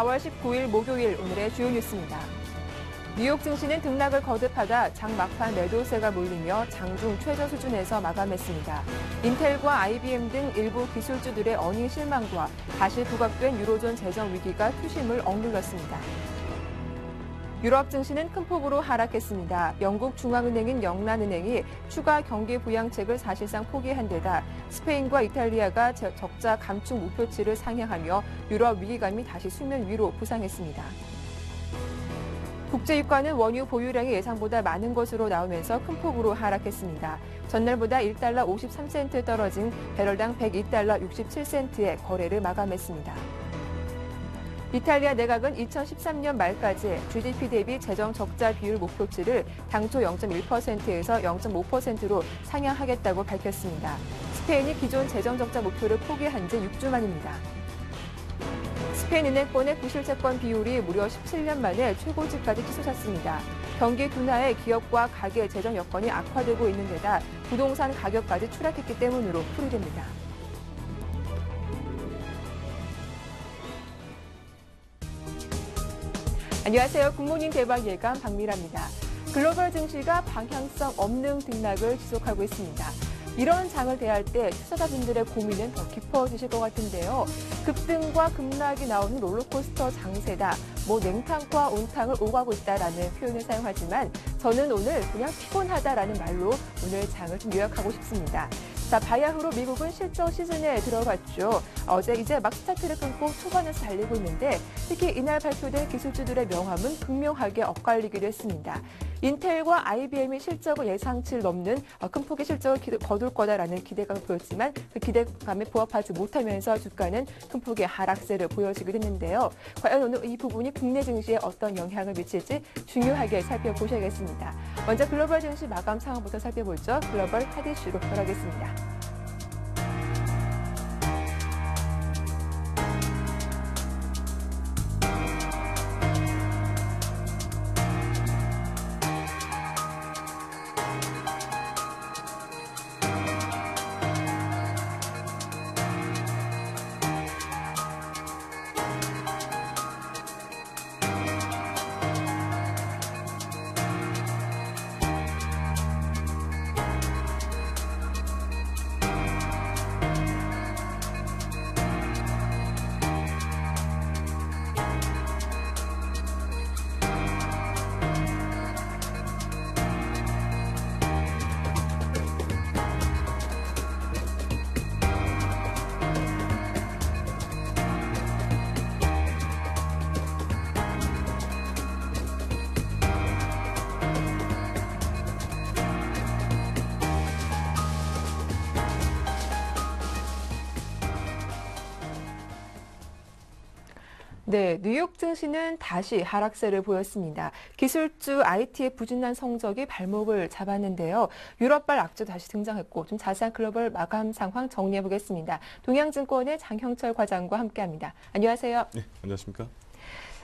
4월 19일 목요일 오늘의 주요 뉴스입니다. 뉴욕 증시는 등락을 거듭하다 장 막판 매도세가 몰리며 장중 최저 수준에서 마감했습니다. 인텔과 IBM 등 일부 기술주들의 어닝 실망과 다시 부각된 유로존 재정 위기가 투심을 억눌렀습니다. 유럽 증시는 큰 폭으로 하락했습니다. 영국 중앙은행인 영란은행이 추가 경기 부양책을 사실상 포기한 데다 스페인과 이탈리아가 적자 감축 목표치를 상향하며 유럽 위기감이 다시 수면 위로 부상했습니다. 국제유가는 원유 보유량이 예상보다 많은 것으로 나오면서 큰 폭으로 하락했습니다. 전날보다 1달러 53센트 떨어진 배럴당 102달러 67센트의 거래를 마감했습니다. 이탈리아 내각은 2013년 말까지 GDP 대비 재정 적자 비율 목표치를 당초 0.1%에서 0.5%로 상향하겠다고 밝혔습니다. 스페인이 기존 재정 적자 목표를 포기한 지 6주 만입니다. 스페인 은행권의 부실채권 비율이 무려 17년 만에 최고치까지 치솟았습니다. 경기 둔화에 기업과 가계 재정 여건이 악화되고 있는 데다 부동산 가격까지 추락했기 때문으로 풀이됩니다. 안녕하세요. 굿모닝 대박 예감 박미라입니다. 글로벌 증시가 방향성 없는 등락을 지속하고 있습니다. 이런 장을 대할 때 투자자분들의 고민은 더 깊어지실 것 같은데요. 급등과 급락이 나오는 롤러코스터 장세다, 냉탕과 온탕을 오가고 있다라는 표현을 사용하지만 저는 오늘 그냥 피곤하다라는 말로 오늘 장을 좀 요약하고 싶습니다. 자, 바야흐로 미국은 실적 시즌에 들어갔죠. 어제 이제 막 스타트를 끊고 초반에서 달리고 있는데 특히 이날 발표된 기술주들의 명함은 극명하게 엇갈리기도 했습니다. 인텔과 IBM이 실적을 예상치를 넘는 큰 폭의 실적을 거둘 거다라는 기대감을 보였지만 그 기대감에 부합하지 못하면서 주가는 큰 폭의 하락세를 보여주기도 했는데요. 과연 오늘 이 부분이 국내 증시에 어떤 영향을 미칠지 중요하게 살펴보셔야겠습니다. 먼저 글로벌 증시 마감 상황부터 살펴보죠. 글로벌 핫 이슈로 돌아가겠습니다. 네, 뉴욕 증시는 다시 하락세를 보였습니다. 기술주 IT의 부진한 성적이 발목을 잡았는데요. 유럽발 악재 다시 등장했고 좀 자세한 글로벌 마감 상황 정리해 보겠습니다. 동양증권의 장형철 과장과 함께합니다. 안녕하세요. 네, 안녕하십니까?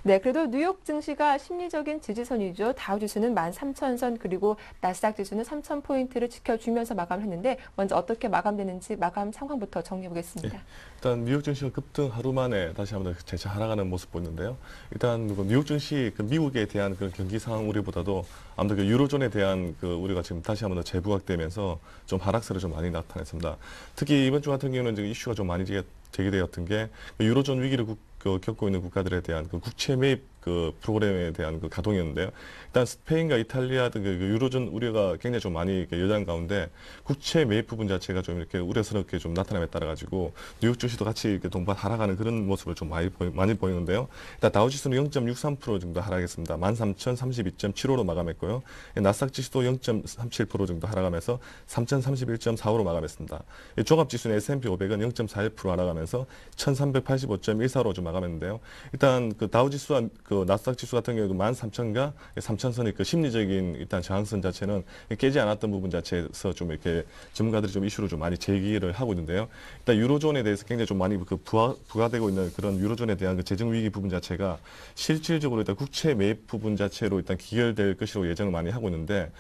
네, 그래도 뉴욕 증시가 심리적인 지지선이죠. 다우지수는 13,000선 그리고 나스닥 지수는 3,000포인트를 지켜주면서 마감을 했는데 먼저 어떻게 마감되는지 마감 상황부터 정리해 보겠습니다. 네, 일단 뉴욕 증시가 급등 하루 만에 다시 한번 재차 하락하는 모습 보이는데요. 일단 뉴욕 증시 미국에 대한 그런 경기 상황 우려보다도 아무래도 유로존에 대한 우려가 지금 다시 한번 더 재부각되면서 좀 하락세를 좀 많이 나타냈습니다. 특히 이번 주 같은 경우는 지금 이슈가 좀 많이 제기되었던 게 유로존 위기를 겪고 있는 국가들에 대한 국채 매입 프로그램에 대한 가동이었는데요. 일단 스페인과 이탈리아 등 유로존 우려가 굉장히 좀 많이 여전 가운데 국채 매입 부분 자체가 좀 이렇게 우려스럽게 좀 나타남에 따라 가지고 뉴욕 증시도 같이 이렇게 동반 하락하는 그런 모습을 좀 많이 보이는데요. 일단 다우지수는 0.63% 정도 하락했습니다. 13,032.75로 마감했고요. 나스닥 지수도 0.37% 정도 하락하면서 3,031.45로 마감했습니다. 종합지수는 S&P 500은 0.41% 하락하면서 1,385.14로 좀 마감했는데요. 일단 다우지수와 그 나스닥 지수 같은 경우도 13,000과 3,000선의 그 심리적인 일단 저항선 자체는 깨지 않았던 부분 자체에서 좀 이렇게 전문가들이 좀 이슈를 좀 많이 제기를 하고 있는데요. 일단 유로존에 대해서 굉장히 좀 많이 그 부과되고 있는 그런 유로존에 대한 그 재정 위기 부분 자체가 실질적으로 일단 국채 매입 부분 자체로 일단 기결될 것이라고 예정을 많이 하고 있는데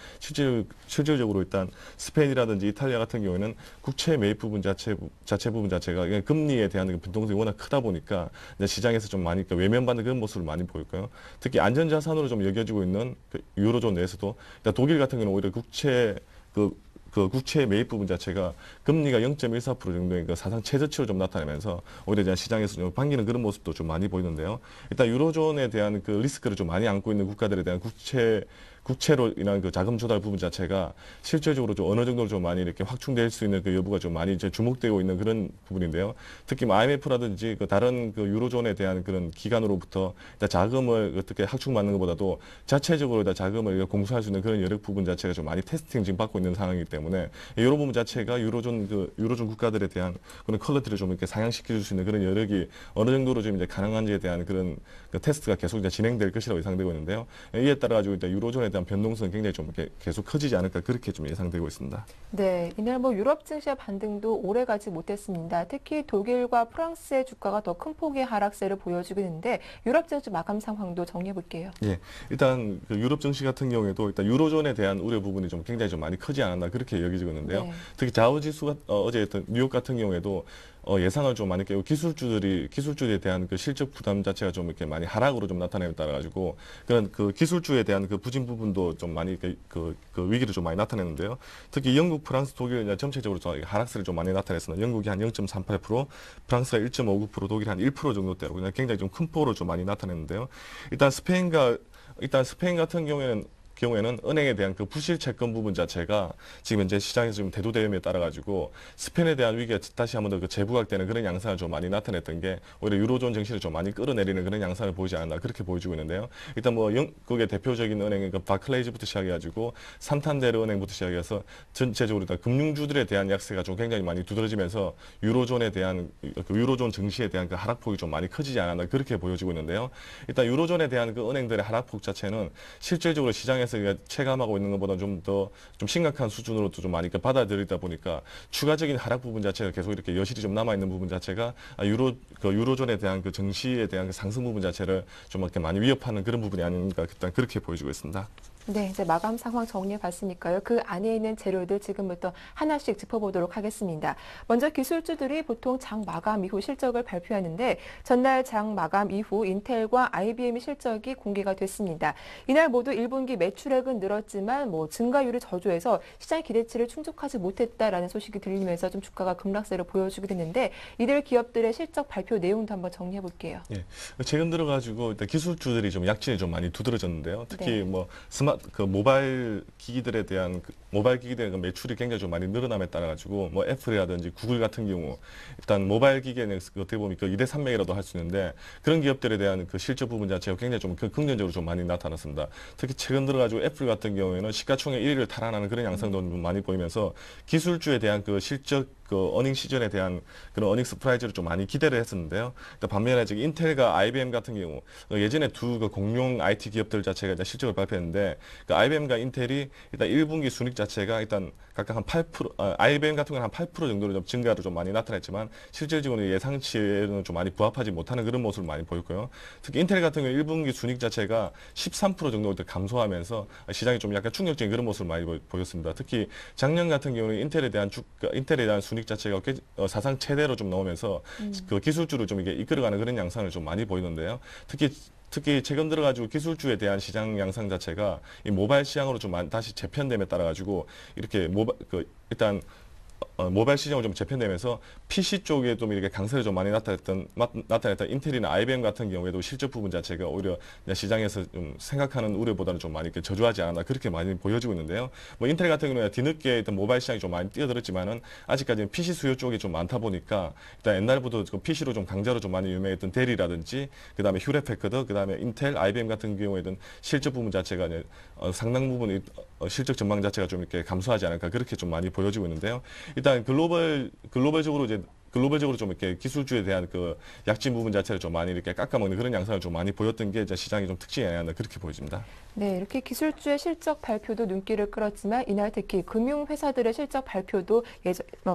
실질적으로 일단 스페인이라든지 이탈리아 같은 경우에는 국채 매입 부분 자체 부분 자체가 금리에 대한 그 변동성이 워낙 크다 보니까 시장에서 좀 많이 외면받는 그런 모습을 많이 보일까요? 특히 안전자산으로 좀 여겨지고 있는 그 유로존 내에서도 일단 독일 같은 경우는 오히려 그 국채 매입 부분 자체가 금리가 0.14% 정도의 그 사상 최저치로 좀 나타내면서 오히려 이제 시장에서 좀 반기는 그런 모습도 좀 많이 보이는데요. 일단 유로존에 대한 그 리스크를 좀 많이 안고 있는 국가들에 대한 국채로 인한 그 자금 조달 부분 자체가 실질적으로 좀 어느 정도로 좀 많이 이렇게 확충될 수 있는 그 여부가 좀 많이 이제 주목되고 있는 그런 부분인데요. 특히 뭐 IMF라든지 그 다른 그 유로존에 대한 그런 기관으로부터 일단 자금을 어떻게 확충받는 것보다도 자체적으로 일단 자금을 공수할 수 있는 그런 여력 부분 자체가 좀 많이 테스팅 지금 받고 있는 상황이기 때문에 이런 부분 자체가 유로존 국가들에 대한 그런 퀄리티를 좀 이렇게 상향시켜 줄 수 있는 그런 여력이 어느 정도로 좀 이제 가능한지에 대한 그런 그 테스트가 계속 이제 진행될 것이라고 예상되고 있는데요. 이에 따라 가지고 일단 유로존에 대한 변동성은 굉장히 좀 이렇게 계속 커지지 않을까 그렇게 좀 예상되고 있습니다. 네, 이날 뭐 유럽 증시의 반등도 오래 가지 못했습니다. 특히 독일과 프랑스의 주가가 더 큰 폭의 하락세를 보여주고 있는데 유럽 증시 마감 상황도 정리해 볼게요. 예, 일단 그 유럽 증시 같은 경우에도 일단 유로존에 대한 우려 부분이 좀 굉장히 좀 많이 크지 않았나 그렇게 여겨지고 있는데요. 네. 특히 다우지수가 어제 했던 뉴욕 같은 경우에도 예상을 좀 많이 깨고 기술주에 대한 그 실적 부담 자체가 좀 이렇게 많이 하락으로 좀 나타남에 따라 가지고 그런 그 기술주에 대한 그 부진 부분도 좀 많이 그 위기를 좀 많이 나타내는데요. 특히 영국, 프랑스, 독일 전체적으로 좀 하락세를 좀 많이 나타냈습니다. 영국이 한 0.38%, 프랑스가 1.59%, 독일이 한 1% 정도대로 그냥 굉장히 좀 큰 폭으로 좀 많이 나타냈는데요. 일단 스페인 같은 경우에는 은행에 대한 그 부실 채권 부분 자체가 지금 현재 시장에서 좀 대두됨에 따라 가지고 스페인에 대한 위기가 다시 한번 더 그 재부각되는 그런 양상을 좀 많이 나타냈던 게 오히려 유로존 증시를 좀 많이 끌어내리는 그런 양상을 보이지 않았나 그렇게 보여지고 있는데요. 일단 뭐 영국의 대표적인 은행인 그 바클레이즈부터 시작해가지고 산탄데르 은행부터 시작해서 전체적으로 다 금융주들에 대한 약세가 좀 굉장히 많이 두드러지면서 유로존에 대한 그 유로존 증시에 대한 그 하락폭이 좀 많이 커지지 않았나 그렇게 보여지고 있는데요. 일단 유로존에 대한 그 은행들의 하락폭 자체는 실질적으로 시장에 체감하고 있는 것보다 좀 더 좀 심각한 수준으로도 좀 많이 받아들이다 보니까 추가적인 하락 부분 자체가 계속 이렇게 여실히 좀 남아 있는 부분 자체가 유로존에 대한 그 증시에 대한 그 상승 부분 자체를 좀 이렇게 많이 위협하는 그런 부분이 아닌가 일단 그렇게 보여지고 있습니다. 네, 이제 마감 상황 정리해 봤으니까요. 그 안에 있는 재료들 지금부터 하나씩 짚어보도록 하겠습니다. 먼저 기술주들이 보통 장 마감 이후 실적을 발표하는데 전날 장 마감 이후 인텔과 IBM의 실적이 공개가 됐습니다. 이날 모두 1분기 매출액은 늘었지만 증가율이 저조해서 시장 기대치를 충족하지 못했다라는 소식이 들리면서 좀 주가가 급락세를 보여주게 됐는데 이들 기업들의 실적 발표 내용도 한번 정리해 볼게요. 예, 최근 들어가지고 일단 기술주들이 좀 약진이 좀 많이 두드러졌는데요. 특히 네. 모바일 기기들에 대한 그 매출이 굉장히 좀 많이 늘어남에 따라 가지고 애플이라든지 구글 같은 경우 일단 모바일 기기에는 어떻게 보면 그 2대 산맥이라도 할 수 있는데 그런 기업들에 대한 그 실적 부분 자체가 굉장히 좀 긍정적으로 좀 많이 나타났습니다. 특히 최근 들어가지고 애플 같은 경우에는 시가총액 1위를 달아나는 그런 양상도 좀 많이 보이면서 기술주에 대한 그 실적 그 어닝 시즌에 대한 그런 어닝 서프라이즈를 좀 많이 기대를 했었는데요. 반면에 지금 인텔과 IBM 같은 경우 예전에 두 그 공룡 IT 기업들 자체가 이제 실적을 발표했는데 그 IBM과 인텔이 일단 1분기 순익 자체가 일단 각각 한 8%, IBM 같은 경우는 한 8% 정도로 좀 증가를 좀 많이 나타냈지만 실질적으로 예상치에는 좀 많이 부합하지 못하는 그런 모습을 많이 보였고요. 특히 인텔 같은 경우 1분기 순익 자체가 13% 정도 감소하면서 시장이 좀 약간 충격적인 그런 모습을 많이 보였습니다. 특히 작년 같은 경우는 인텔에 대한 순익 자체가 사상 최대로 좀 나오면서 그 기술주를 좀 이게 이끌어가는 그런 양상을 좀 많이 보이는데요. 특히 최근 들어가지고 기술주에 대한 시장 양상 자체가 이 모바일 시장으로 좀 다시 재편됨에 따라 가지고 이렇게 일단 모바일 시장으로 좀 재편되면서 PC 쪽에 좀 이렇게 강세를 좀 많이 나타냈던 인텔이나 IBM 같은 경우에도 실적 부분 자체가 오히려 시장에서 좀 생각하는 우려보다는 좀 많이 이렇게 저조하지 않았나 그렇게 많이 보여지고 있는데요. 인텔 같은 경우는 뒤늦게 일단 모바일 시장이 좀 많이 뛰어들었지만은 아직까지는 PC 수요 쪽이 좀 많다 보니까 일단 옛날부터 PC로 좀 강자로 좀 많이 유명했던 델이라든지 그다음에 휴레패커드 그다음에 인텔, IBM 같은 경우에는 실적 부분 자체가 상당 부분 실적 전망 자체가 좀 이렇게 감소하지 않을까 그렇게 좀 많이 보여지고 있는데요. 일단 글로벌적으로 이제 글로벌적으로 좀 이렇게 기술주에 대한 그 약진 부분 자체를 좀 많이 이렇게 깎아먹는 그런 양상을 좀 많이 보였던 게 이제 시장의 좀 특징이 아니었나 그렇게 보여집니다. 네, 이렇게 기술주의 실적 발표도 눈길을 끌었지만 이날 특히 금융회사들의 실적 발표도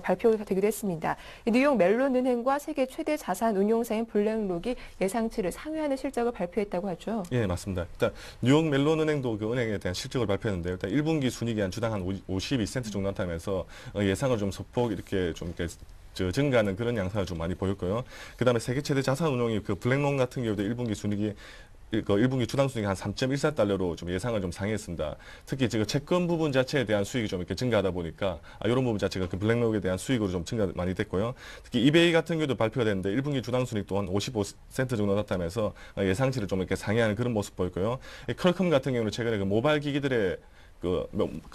발표가 되기도 했습니다. 뉴욕 멜론은행과 세계 최대 자산 운용사인 블랙록이 예상치를 상회하는 실적을 발표했다고 하죠. 예, 맞습니다. 일단 뉴욕 멜론은행도 그 은행에 대한 실적을 발표했는데요. 일단 1분기 순이익이 한 주당 한 52센트 정도 나타나면서 예상을 좀 소폭 이렇게 좀 이렇게 증가하는 그런 양상을 좀 많이 보였고요. 그다음에 세계 최대 자산 운용이 그 블랙록 같은 경우도 1분기 순이익이 그 1분기 주당 수익이 한 3.14달러로 좀 예상을 좀 상회했습니다. 특히 지금 채권 부분 자체에 대한 수익이 좀 이렇게 증가하다 보니까 이런 부분 자체가 그 블랙록에 대한 수익으로 좀 증가 많이 됐고요. 특히 이베이 같은 경우도 발표가 됐는데 1분기 주당 수익 또한 55센트 정도 나타나면서 예상치를 좀 이렇게 상회하는 그런 모습 보였고요. 퀄컴 같은 경우는 최근에 그 모바일 기기들의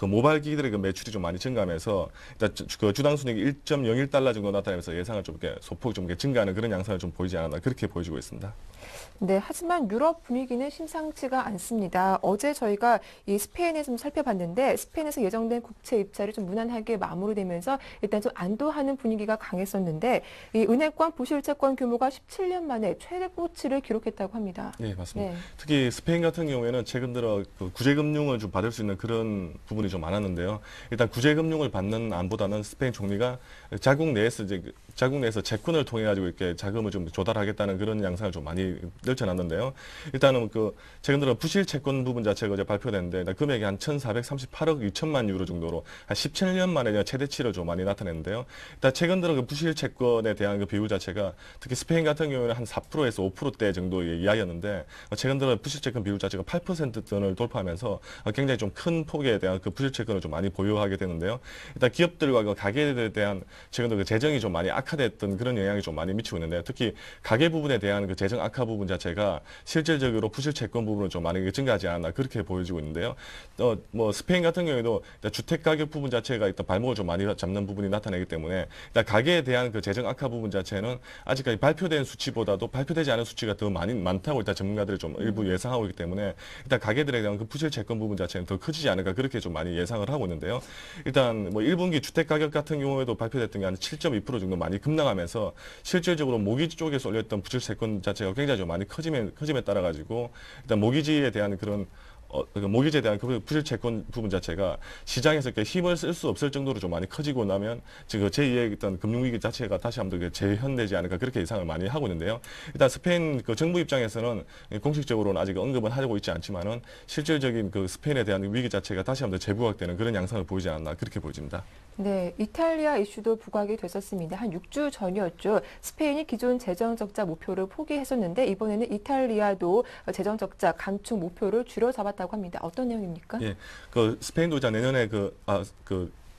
모바일 기기들의 그 매출이 좀 많이 증가하면서 일단 그 주당 순이익이 1.01달러 정도 나타나면서 예상을 좀 이렇게 소폭 좀 이렇게 증가하는 그런 양상을 좀 보이지 않았나 그렇게 보여지고 있습니다. 네, 하지만 유럽 분위기는 심상치가 않습니다. 어제 저희가 이 스페인에 좀 살펴봤는데 스페인에서 예정된 국채 입찰이 좀 무난하게 마무리되면서 일단 좀 안도하는 분위기가 강했었는데 이 은행권 부실채권 규모가 17년 만에 최고치를 기록했다고 합니다. 네, 맞습니다. 네. 특히 스페인 같은 경우에는 최근 들어 그 구제금융을 좀 받을 수 있는 그런 부분이 좀 많았는데요. 일단 구제금융을 받는 안보다는 스페인 총리가 자국 내에서 채권을 통해 가지고 이렇게 자금을 좀 조달하겠다는 그런 양상을 좀 많이 늘쳐놨는데요. 일단은 그 최근 들어 부실 채권 부분 자체가 어제 발표됐는데 일단 금액이 한 1,438억 6천만 유로 정도로 한 17년 만에 최대치를 좀 많이 나타냈는데요. 일단 최근 들어 그 부실 채권에 대한 그 비율 자체가 특히 스페인 같은 경우에는 한 4%에서 5%대 정도의 이하였는데 최근 들어 부실 채권 비율 자체가 8%선을 돌파하면서 굉장히 좀 큰 폭에 대한 그 부실 채권을 좀 많이 보유하게 되는데요. 일단 기업들과 그 가게들에 대한 최근 들어 그 재정이 좀 많이 악화됐던 그런 영향이 좀 많이 미치고 있는데요. 특히 가계 부분에 대한 그 재정 악화 부분 자체가 실질적으로 부실 채권 부분은 좀 많이 증가하지 않았나 그렇게 보여지고 있는데요. 뭐 스페인 같은 경우에도 일단 주택 가격 부분 자체가 일단 발목을 좀 많이 잡는 부분이 나타나기 때문에 일단 가계에 대한 그 재정 악화 부분 자체는 아직까지 발표된 수치보다도 발표되지 않은 수치가 더 많다고 일단 전문가들이 좀 일부 예상하고 있기 때문에 일단 가계들에 대한 그 부실 채권 부분 자체는 더 커지지 않을까 그렇게 좀 많이 예상을 하고 있는데요. 일단 뭐 1분기 주택 가격 같은 경우에도 발표됐던 게 한 7.2% 정도 많이 급락하면서 실질적으로 모기지 쪽에서 올렸던 부실 채권 자체가 굉장히 좀 많이 커짐에 따라 가지고 일단 모기지에 대한 그런 모기지에 대한 그 부실 채권 부분 자체가 시장에서 이렇게 힘을 쓸 수 없을 정도로 좀 많이 커지고 나면 지금 제2의 어떤 금융위기 자체가 다시 한번 재현되지 않을까 그렇게 예상을 많이 하고 있는데요. 일단 스페인 그 정부 입장에서는 공식적으로는 아직 언급은 하고 있지 않지만은 실질적인 그 스페인에 대한 위기 자체가 다시 한번 재부각되는 그런 양상을 보이지 않나 그렇게 보여집니다. 네, 이탈리아 이슈도 부각이 됐었습니다. 한 6주 전이었죠. 스페인이 기존 재정적자 목표를 포기했었는데 이번에는 이탈리아도 재정적자 감축 목표를 줄여잡았다고 합니다. 어떤 내용입니까? 예, 그 스페인도 이제 내년에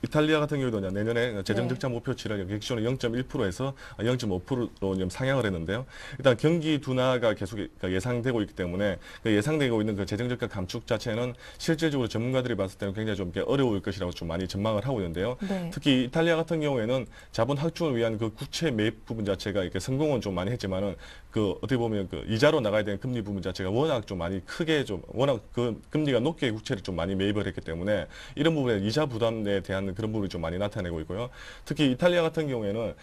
이탈리아 같은 경우도 내년에 재정적자 목표치를 기존의 0.1%에서 0.5%로 상향을 했는데요. 일단 경기 둔화가 계속 예상되고 있기 때문에 그 예상되고 있는 그 재정적자 감축 자체는 실질적으로 전문가들이 봤을 때는 굉장히 좀 어려울 것이라고 좀 많이 전망을 하고 있는데요. 네. 특히 이탈리아 같은 경우에는 자본 확충을 위한 그 국채 매입 부분 자체가 이렇게 성공은 좀 많이 했지만은 그 어떻게 보면 그 이자로 나가야 되는 금리 부분 자체가 워낙 좀 많이 크게 워낙 그 금리가 높게 국채를 좀 많이 매입을 했기 때문에 이런 부분에 이자 부담에 대한 그런 부분이 좀 많이 나타내고 있고요. 특히 이탈리아 같은 경우에는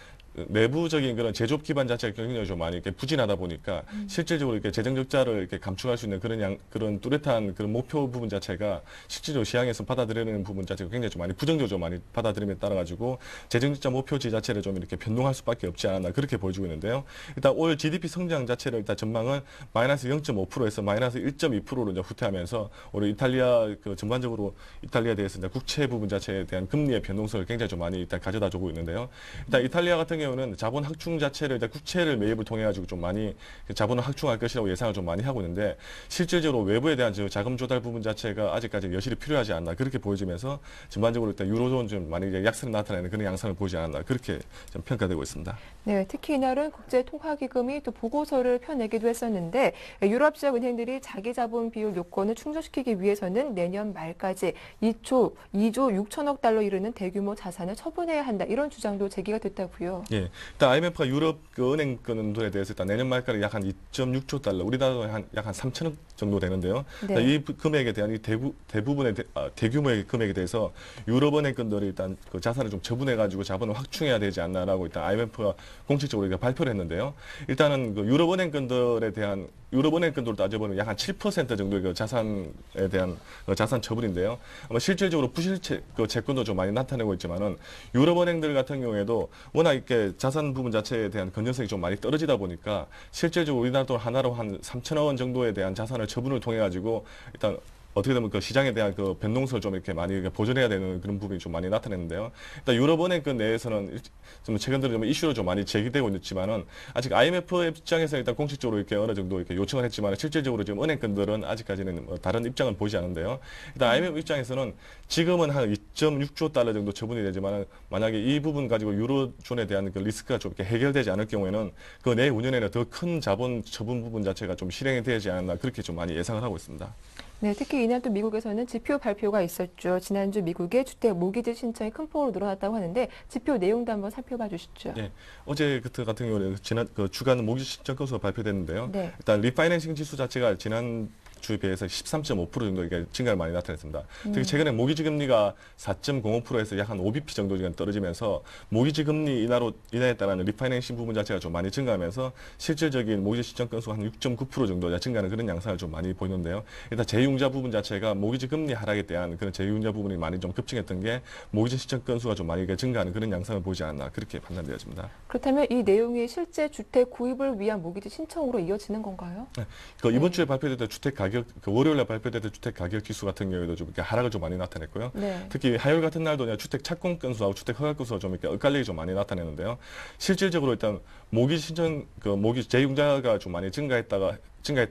내부적인 그런 제조업 기반 자체가 굉장히 좀 많이 이렇게 부진하다 보니까 실질적으로 이렇게 재정 적자를 이렇게 감축할 수 있는 그런 뚜렷한 그런 목표 부분 자체가 실질적으로 시장에서 받아들이는 부분 자체가 굉장히 좀 많이 부정적으로 좀 많이 받아들임에 따라 가지고 재정 적자 목표치 자체를 좀 이렇게 변동할 수밖에 없지 않았나 그렇게 보여지고 있는데요. 일단 올 GDP 성장 자체를 일단 전망은 마이너스 0.5%에서 마이너스 1.2%로 이제 후퇴하면서 올해 이탈리아 전반적으로 이탈리아에 대해서 이제 국채 부분 자체에 대한 금리의 변동성을 굉장히 좀 많이 일단 가져다 주고 있는데요. 일단 이탈리아 같은 경우는 자본 확충 자체를 이제 국채를 매입을 통해 가지고 좀 많이 자본을 확충할 것이라고 예상을 좀 많이 하고 있는데 실질적으로 외부에 대한 자금 조달 부분 자체가 아직까지 여실히 필요하지 않나 그렇게 보여지면서 전반적으로 일단 유로존 좀 많이 이제 약세를 나타내는 그런 양상을 보이지 않았나 그렇게 좀 평가되고 있습니다. 네, 특히 이날은 국제통화기금이 또 보고서를 펴내기도 했었는데 유럽 지역 은행들이 자기 자본 비율 요건을 충족시키기 위해서는 내년 말까지 2조 6천억 달러 이르는 대규모 자산을 처분해야 한다 이런 주장도 제기가 됐다고요. 예, 일단 IMF가 유럽 그 은행권들에 대해서 일단 내년 말까지 약 한 2.6조 달러, 우리나라도 약 한 3천억 정도 되는데요. 네. 이 금액에 대한 이 대부분의 대규모의 금액에 대해서 유럽은행권들이 일단 그 자산을 좀 처분해가지고 자본을 확충해야 되지 않나라고 일단 IMF가 공식적으로 이렇게 발표를 했는데요. 일단은 그 유럽은행권들에 대한 유럽은행권들로 따져보면 약 한 7% 정도의 그 자산에 대한 자산 처분인데요. 아마 실질적으로 부실채 그 채권도 좀 많이 나타내고 있지만은 유럽은행들 같은 경우에도 워낙 이렇게 자산 부분 자체에 대한 건전성이 좀 많이 떨어지다 보니까 실질적으로 우리나라 돈 하나로 한 3천억 원 정도에 대한 자산을 처분을 통해 가지고 일단 어떻게 보면 그 시장에 대한 그 변동성을 좀 이렇게 많이 보존해야 되는 그런 부분이 좀 많이 나타냈는데요. 일단 유럽은행권 내에서는 좀 최근 들어 좀 이슈로 좀 많이 제기되고 있지만은 아직 IMF 입장에서 일단 공식적으로 이렇게 어느 정도 이렇게 요청을 했지만 실질적으로 지금 은행권들은 아직까지는 뭐 다른 입장을 보이지 않는데요. 일단 IMF 입장에서는 지금은 한 2.6조 달러 정도 처분이 되지만 만약에 이 부분 가지고 유로존에 대한 그 리스크가 좀 이렇게 해결되지 않을 경우에는 그 내 운연에는 더 큰 자본 처분 부분 자체가 좀 실행이 되지 않나 그렇게 좀 많이 예상을 하고 있습니다. 네, 특히 이날 또 미국에서는 지표 발표가 있었죠. 지난주 미국의 주택 모기지 신청이 큰 폭으로 늘어났다고 하는데 지표 내용도 한번 살펴봐 주시죠. 네, 어제 같은 경우는 지난 그 주간 모기지 신청 건수가 발표됐는데요. 네. 일단 리파이낸싱 지수 자체가 지난 주에 비해서 13.5% 정도 이게 증가를 많이 나타냈습니다. 특히 최근에 모기지 금리가 4.05%에서 약 한 5bp 정도 지금 떨어지면서 모기지 금리 인하에 따른 리파이낸싱 부분 자체가 좀 많이 증가하면서 실질적인 모기지 신청 건수가 한 6.9% 정도 증가하는 그런 양상을 좀 많이 보이는데요. 일단 제휴융자 부분 자체가 모기지 금리 하락에 대한 그런 제휴융자 부분이 많이 좀 급증했던 게 모기지 신청 건수가 좀 많이 증가하는 그런 양상을 보이지 않나 그렇게 판단되어집니다. 그렇다면 이 내용이 실제 주택 구입을 위한 모기지 신청으로 이어지는 건가요? 네, 그 이번 주에 발표됐던 주택 가격 그 월요일에 발표됐던 주택 가격 지수 같은 경우에도 좀 이렇게 하락을 좀 많이 나타냈고요. 네. 특히 화요일 같은 날도 그냥 주택 착공 건수하고 주택 허가 건수가 좀 이렇게 엇갈리게 좀 많이 나타내는데요. 실질적으로 일단 모기 신청 그 모기 제휴자가 좀 많이 증가했다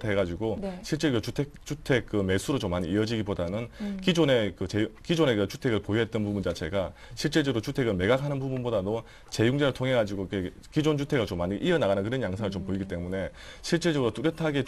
해가지고 네. 실제로 주택 그 매수로 좀 많이 이어지기보다는 기존의 그 주택을 보유했던 부분 자체가 실제적으로 주택을 매각하는 부분보다도 제휴자를 통해 가지고 기존 주택을 좀 많이 이어나가는 그런 양상을 좀 보이기 때문에 실질적으로 뚜렷하게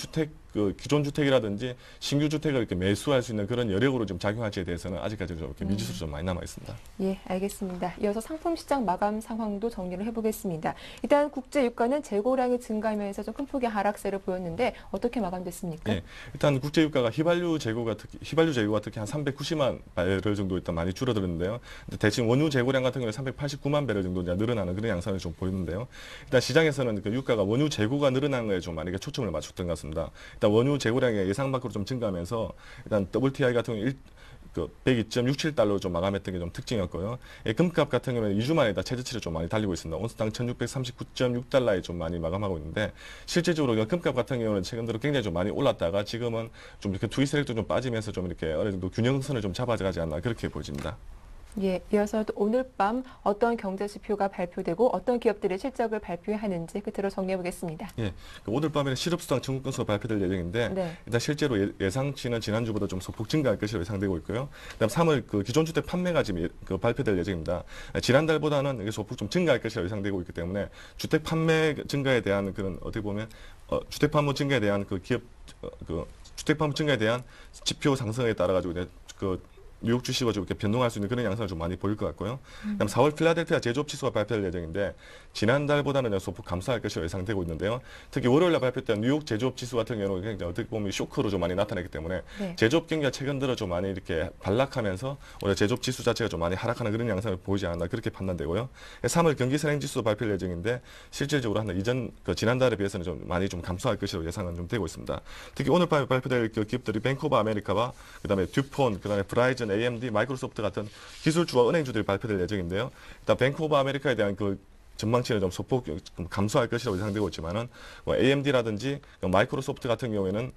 기존 주택이라든지 신규 주택을 이렇게 매수할 수 있는 그런 여력으로 좀 작용할지에 대해서는 아직까지 좀 이렇게 미지수로 좀 많이 남아 있습니다. 예, 알겠습니다. 이어서 상품 시장 마감 상황도 정리를 해보겠습니다. 일단 국제 유가는 재고량이 증가하면서 좀 큰 폭의 하락세를 보였는데 어떻게 마감됐습니까? 네, 일단 국제 유가가 휘발유 재고가 특히 한 390만 배럴 정도 일단 많이 줄어들었는데요. 근데 대신 원유 재고량 같은 경우에 389만 배럴 정도 이제 늘어나는 그런 양상을 좀 보이는데요. 일단 시장에서는 그 유가가 원유 재고가 늘어나는 거에 좀 많이 초점을 맞췄던 것 같습니다. 일단 원유 재고량이 예상 밖으로 좀 증가하면서 일단 WTI 같은 경우 102.67달러로 좀 마감했던 게 좀 특징이었고요. 금값 같은 경우는 2주 만에 다 최저치를 좀 많이 달리고 있습니다. 온스당 1639.6달러에 좀 많이 마감하고 있는데 실질적으로 금값 같은 경우는 최근 들어 굉장히 좀 많이 올랐다가 지금은 좀 이렇게 투기 세력도 좀 빠지면서 좀 이렇게 어느 정도 균형선을 좀 잡아가지 않나 그렇게 보여집니다. 예, 이어서 오늘 밤 어떤 경제 지표가 발표되고 어떤 기업들의 실적을 발표하는지 끝으로 정리해 보겠습니다. 예, 오늘 밤에는 실업수당 청구 건수가 발표될 예정인데 네. 일단 실제로 예상치는 지난주보다 좀 소폭 증가할 것으로 예상되고 있고요. 그다음 3월 그 기존 주택 판매가 지금 발표될 예정입니다. 지난달보다는 이게 소폭 좀 증가할 것으로 예상되고 있기 때문에 주택 판매 증가에 대한 그런 어떻게 보면 주택 판매 증가에 대한 그 기업 주택 판매 증가에 대한 지표 상승에 따라 가지고 뉴욕 주식이 좀 이렇게 변동할 수 있는 그런 양상을 좀 많이 보일 것 같고요. 그다음 4월 필라델피아 제조업 지수가 발표될 예정인데 지난달보다는 소폭 감소할 것으로 예상되고 있는데요. 특히 월요일에 발표된 뉴욕 제조업 지수 같은 경우는 굉장히 어떻게 보면 쇼크로 좀 많이 나타났기 때문에 네. 제조업 경기가 최근 들어 좀 많이 이렇게 반락하면서 오히려 제조업 지수 자체가 좀 많이 하락하는 그런 양상을 보이지 않나 그렇게 판단되고요. 3월 경기 선행 지수도 발표될 예정인데 실질적으로 지난달에 비해서는 좀 많이 좀 감소할 것으로 예상은 좀 되고 있습니다. 특히 오늘 밤에 발표될 기업들이 뱅크 오브 아메리카와 그다음에 듀폰, 그다음에 브라이즌, AMD, 마이크로소프트 같은 기술주와 은행주들이 발표될 예정인데요. 일단 뱅크 오브 아메리카에 대한 그 전망치는 좀 소폭 감소할 것이라고 예상되고 있지만은 AMD라든지 마이크로소프트 같은 경우에는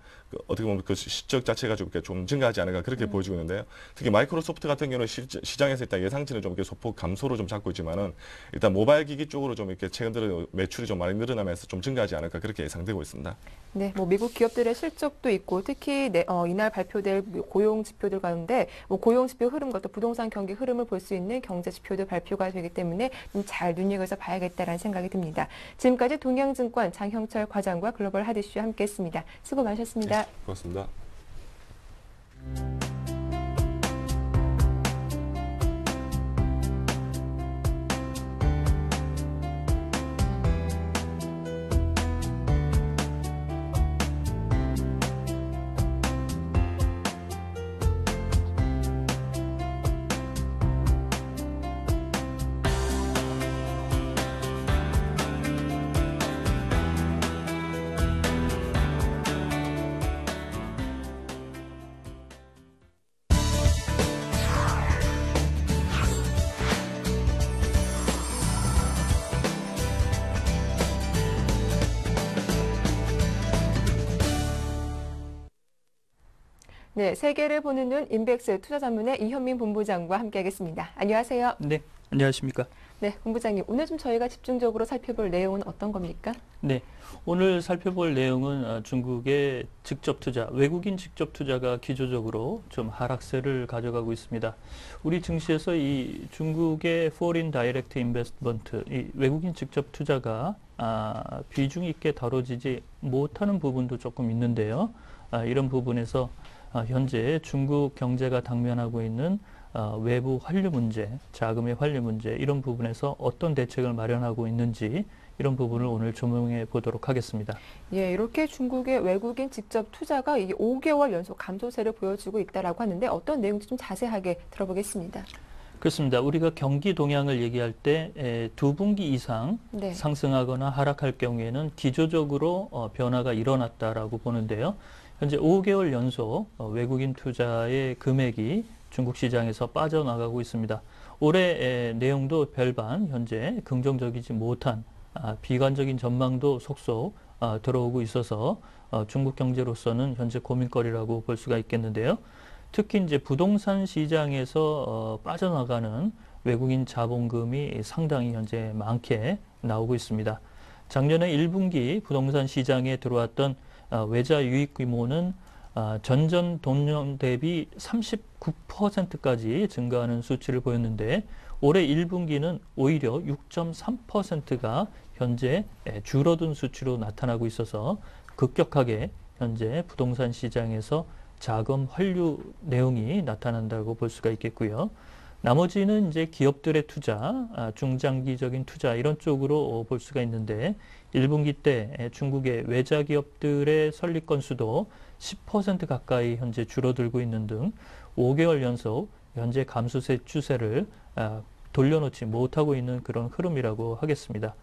어떻게 보면 그 실적 자체가 좀 이렇게 좀 증가하지 않을까 그렇게 보여지고 있는데요. 특히 마이크로소프트 같은 경우는 시장에서 일단 예상치는 좀 이렇게 소폭 감소로 좀 잡고 있지만은 일단 모바일 기기 쪽으로 좀 이렇게 최근 들어 매출이 좀 많이 늘어나면서 좀 증가하지 않을까 그렇게 예상되고 있습니다. 네, 미국 기업들의 실적도 있고 특히 이날 발표될 고용 지표들 가운데 고용 지표 흐름과 또 부동산 경기 흐름을 볼 수 있는 경제 지표도 발표가 되기 때문에 좀 잘 눈여겨서 봐야겠다라는 생각이 듭니다. 지금까지 동양증권 장형철 과장과 글로벌 핫이슈와 함께했습니다. 수고 많으셨습니다. 네, 고맙습니다. 네, 세계를 보는 눈 인백스 투자자문의 이현민 본부장과 함께하겠습니다. 안녕하세요. 네, 안녕하십니까. 네, 본부장님, 오늘 좀 저희가 집중적으로 살펴볼 내용은 어떤 겁니까? 네, 오늘 살펴볼 내용은 중국의 직접 투자, 외국인 직접 투자가 기조적으로 좀 하락세를 가져가고 있습니다. 우리 증시에서 이 중국의 Foreign Direct Investment, 이 외국인 직접 투자가 비중 있게 다뤄지지 못하는 부분도 조금 있는데요. 이런 부분에서 현재 중국 경제가 당면하고 있는 외부 환류 문제, 자금의 환류 문제 이런 부분에서 어떤 대책을 마련하고 있는지 이런 부분을 오늘 조명해 보도록 하겠습니다. 예, 이렇게 중국의 외국인 직접 투자가 이 5개월 연속 감소세를 보여주고 있다라고 하는데 어떤 내용인지 좀 자세하게 들어보겠습니다. 그렇습니다. 우리가 경기 동향을 얘기할 때 두 분기 이상 네. 상승하거나 하락할 경우에는 기조적으로 변화가 일어났다라고 보는데요. 현재 5개월 연속 외국인 투자의 금액이 중국 시장에서 빠져나가고 있습니다. 올해 내용도 별반 현재 긍정적이지 못한 비관적인 전망도 속속 들어오고 있어서 중국 경제로서는 현재 고민거리라고 볼 수가 있겠는데요. 특히 이제 부동산 시장에서 빠져나가는 외국인 자본금이 상당히 현재 많게 나오고 있습니다. 작년에 1분기 부동산 시장에 들어왔던 외자 유입 규모는 전전 동년 대비 39%까지 증가하는 수치를 보였는데 올해 1분기는 오히려 6.3%가 현재 줄어든 수치로 나타나고 있어서 급격하게 현재 부동산 시장에서 자금 환류 내용이 나타난다고 볼 수가 있겠고요. 나머지는 이제 기업들의 투자, 중장기적인 투자 이런 쪽으로 볼 수가 있는데 1분기 때 중국의 외자 기업들의 설립 건수도 10% 가까이 현재 줄어들고 있는 등 5개월 연속 현재 감소세 추세를 돌려놓지 못하고 있는 그런 흐름이라고 하겠습니다.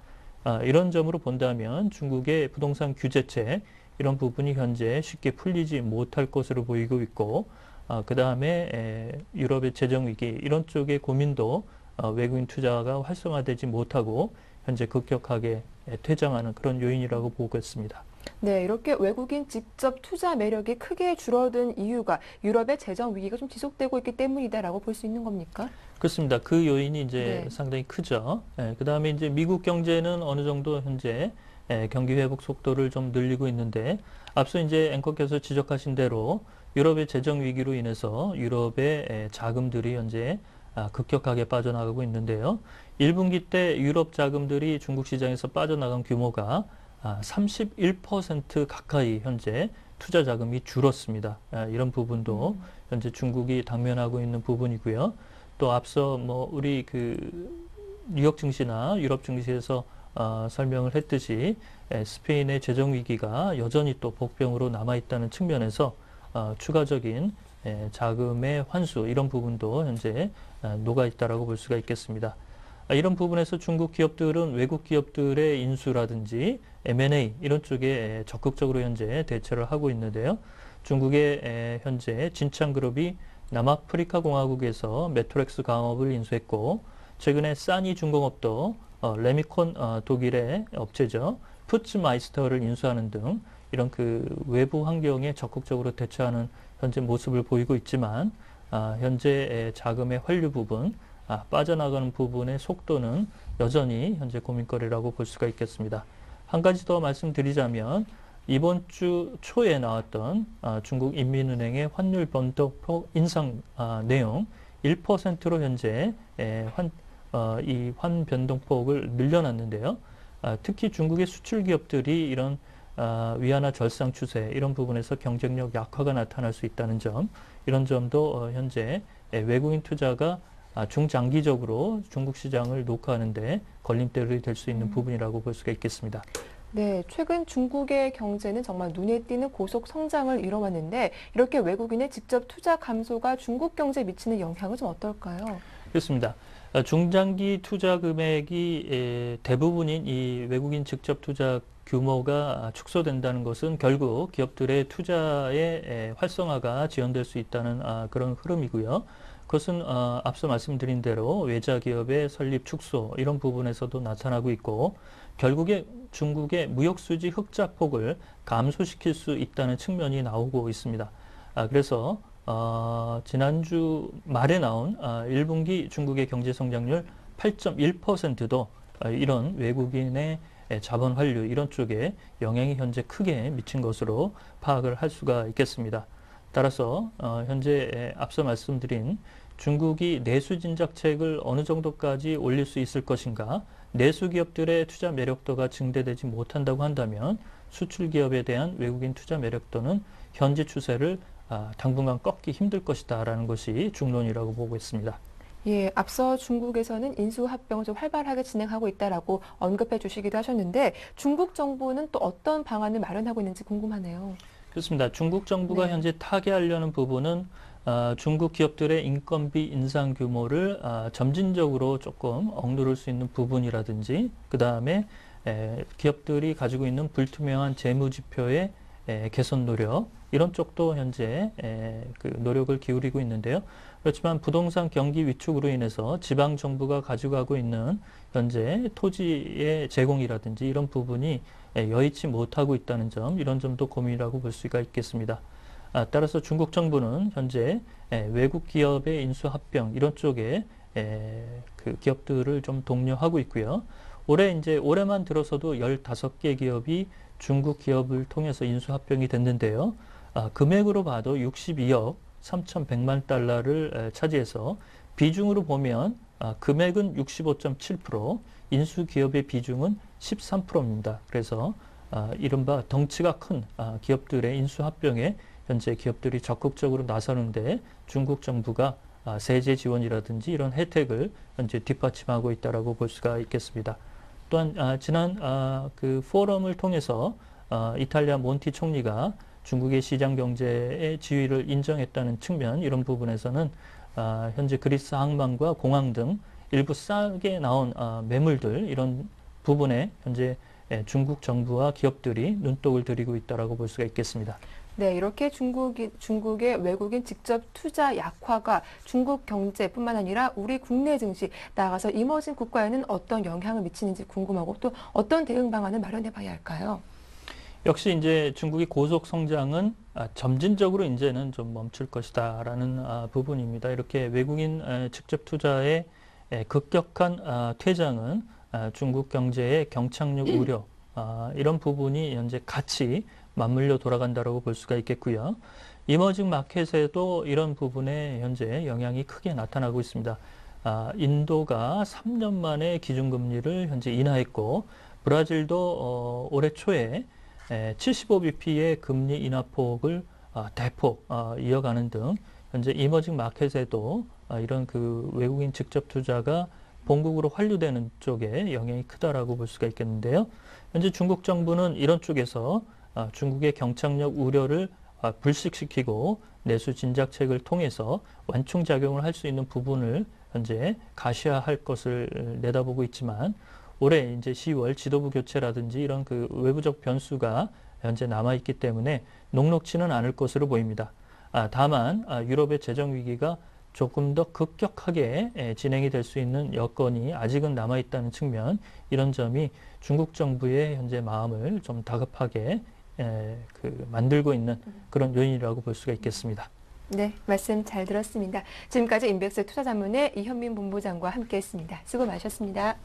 이런 점으로 본다면 중국의 부동산 규제책 이런 부분이 현재 쉽게 풀리지 못할 것으로 보이고 있고 그 다음에 유럽의 재정위기 이런 쪽의 고민도 외국인 투자가 활성화되지 못하고 현재 급격하게 퇴장하는 그런 요인이라고 보겠습니다. 네, 이렇게 외국인 직접 투자 매력이 크게 줄어든 이유가 유럽의 재정 위기가 좀 지속되고 있기 때문이다라고 볼 수 있는 겁니까? 그렇습니다. 그 요인이 이제 네. 상당히 크죠. 그 다음에 이제 미국 경제는 어느 정도 현재 경기 회복 속도를 좀 늘리고 있는데 앞서 이제 앵커께서 지적하신 대로 유럽의 재정 위기로 인해서 유럽의 자금들이 현재 급격하게 빠져나가고 있는데요. 1분기 때 유럽 자금들이 중국 시장에서 빠져나간 규모가 31% 가까이 현재 투자 자금이 줄었습니다. 이런 부분도 현재 중국이 당면하고 있는 부분이고요. 또 앞서 뭐 우리 그 뉴욕 증시나 유럽 증시에서 설명을 했듯이 스페인의 재정 위기가 여전히 또 복병으로 남아 있다는 측면에서 추가적인 자금의 환수 이런 부분도 현재 녹아 있다라고 볼 수가 있겠습니다. 이런 부분에서 중국 기업들은 외국 기업들의 인수라든지 M&A 이런 쪽에 적극적으로 현재 대처를 하고 있는데요. 중국의 현재 진창그룹이 남아프리카 공화국에서 메토렉스 광업을 인수했고 최근에 싸니 중공업도 레미콘 독일의 업체죠. 푸츠마이스터를 인수하는 등 이런 그 외부 환경에 적극적으로 대처하는 현재 모습을 보이고 있지만 현재 자금의 환류 부분 빠져나가는 부분의 속도는 여전히 현재 고민거리라고 볼 수가 있겠습니다. 한 가지 더 말씀드리자면 이번 주 초에 나왔던 중국 인민은행의 환율 변동폭 인상 내용 1%로 현재 이 환 변동폭을 늘려놨는데요. 특히 중국의 수출 기업들이 이런 위안화 절상 추세 이런 부분에서 경쟁력 약화가 나타날 수 있다는 점 이런 점도 현재 외국인 투자가 중장기적으로 중국 시장을 녹화하는 데 걸림돌이 될 수 있는 부분이라고 볼 수가 있겠습니다. 네, 최근 중국의 경제는 정말 눈에 띄는 고속 성장을 이뤄왔는데 이렇게 외국인의 직접 투자 감소가 중국 경제에 미치는 영향은 좀 어떨까요? 그렇습니다. 중장기 투자 금액이 대부분인 이 외국인 직접 투자 규모가 축소된다는 것은 결국 기업들의 투자의 활성화가 지연될 수 있다는 그런 흐름이고요. 그것은 앞서 말씀드린 대로 외자 기업의 설립 축소 이런 부분에서도 나타나고 있고 결국에 중국의 무역 수지 흑자 폭을 감소시킬 수 있다는 측면이 나오고 있습니다. 그래서 지난주 말에 나온 1분기 중국의 경제 성장률 8.1%도 이런 외국인의 자본 환류 이런 쪽에 영향이 현재 크게 미친 것으로 파악을 할 수가 있겠습니다. 따라서 현재 앞서 말씀드린 중국이 내수 진작책을 어느 정도까지 올릴 수 있을 것인가, 내수 기업들의 투자 매력도가 증대되지 못한다고 한다면 수출 기업에 대한 외국인 투자 매력도는 현재 추세를 당분간 꺾기 힘들 것이다라는 것이 중론이라고 보고 있습니다. 예, 앞서 중국에서는 인수합병을 좀 활발하게 진행하고 있다라고 언급해 주시기도 하셨는데 중국 정부는 또 어떤 방안을 마련하고 있는지 궁금하네요. 그렇습니다. 중국 정부가 네. 현재 타개하려는 부분은 중국 기업들의 인건비 인상 규모를 점진적으로 조금 억누를 수 있는 부분이라든지 그 다음에 기업들이 가지고 있는 불투명한 재무 지표의 개선 노력 이런 쪽도 현재 그 노력을 기울이고 있는데요. 그렇지만 부동산 경기 위축으로 인해서 지방 정부가 가져가고 있는 현재 토지의 제공이라든지 이런 부분이 여의치 못하고 있다는 점, 이런 점도 고민이라고 볼 수가 있겠습니다. 따라서 중국 정부는 현재 외국 기업의 인수합병 이런 쪽에 그 기업들을 좀 독려하고 있고요. 올해만 들어서도 15개 기업이 중국 기업을 통해서 인수합병이 됐는데요. 금액으로 봐도 62억 3,100만 달러를 차지해서 비중으로 보면 금액은 65.7%, 인수 기업의 비중은 13%입니다. 그래서 이른바 덩치가 큰 기업들의 인수합병에 현재 기업들이 적극적으로 나서는데 중국 정부가 세제 지원이라든지 이런 혜택을 현재 뒷받침하고 있다라고 볼 수가 있겠습니다. 또한 지난 그 포럼을 통해서 이탈리아 몬티 총리가 중국의 시장 경제의 지위를 인정했다는 측면 이런 부분에서는 현재 그리스 항만과 공항 등 일부 싸게 나온 매물들 이런 부분에 현재 중국 정부와 기업들이 눈독을 들이고 있다라고 볼 수가 있겠습니다. 네, 이렇게 중국의 외국인 직접 투자 약화가 중국 경제뿐만 아니라 우리 국내 증시, 나아가서 이머징 국가에는 어떤 영향을 미치는지 궁금하고 또 어떤 대응 방안을 마련해 봐야 할까요? 역시 이제 중국의 고속 성장은 점진적으로 이제는 좀 멈출 것이다라는 부분입니다. 이렇게 외국인 직접 투자의 급격한 퇴장은 중국 경제의 경착륙 우려 이런 부분이 현재 같이 맞물려 돌아간다라고 볼 수가 있겠고요. 이머징 마켓에도 이런 부분에 현재 영향이 크게 나타나고 있습니다. 인도가 3년 만에 기준금리를 현재 인하했고 브라질도 올해 초에 75bp의 금리 인하폭을 대폭 이어가는 등 현재 이머징 마켓에도 이런 그 외국인 직접 투자가 본국으로 환류되는 쪽에 영향이 크다라고 볼 수가 있겠는데요. 현재 중국 정부는 이런 쪽에서 중국의 경착력 우려를 불식시키고 내수 진작책을 통해서 완충작용을 할 수 있는 부분을 현재 가시화할 것을 내다보고 있지만 올해 이제 10월 지도부 교체라든지 이런 그 외부적 변수가 현재 남아있기 때문에 녹록치는 않을 것으로 보입니다. 다만 유럽의 재정 위기가 조금 더 급격하게 진행이 될 수 있는 여건이 아직은 남아있다는 측면 이런 점이 중국 정부의 현재 마음을 좀 다급하게 만들고 있는 그런 요인이라고 볼 수가 있겠습니다. 네, 말씀 잘 들었습니다. 지금까지 인백스 투자자문의 이현민 본부장과 함께했습니다. 수고 많으셨습니다.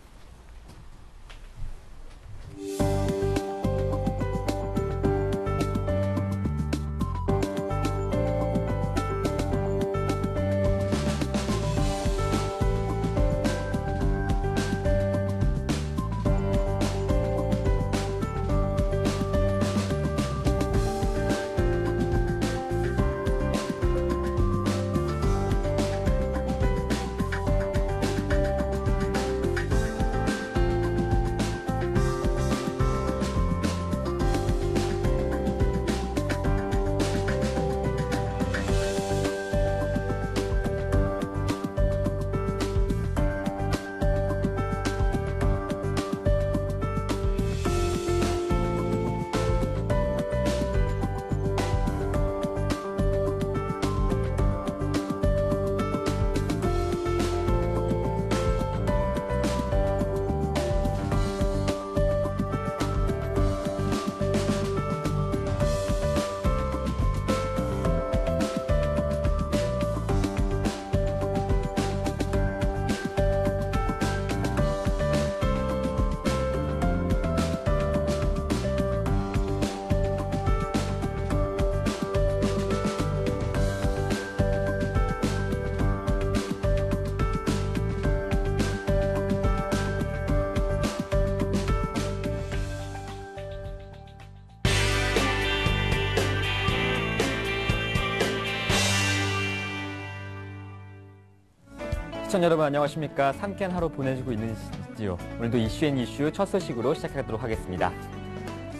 시청자 여러분 안녕하십니까. 상쾌한 하루 보내주고 있는지요. 오늘도 이슈 첫 소식으로 시작하도록 하겠습니다.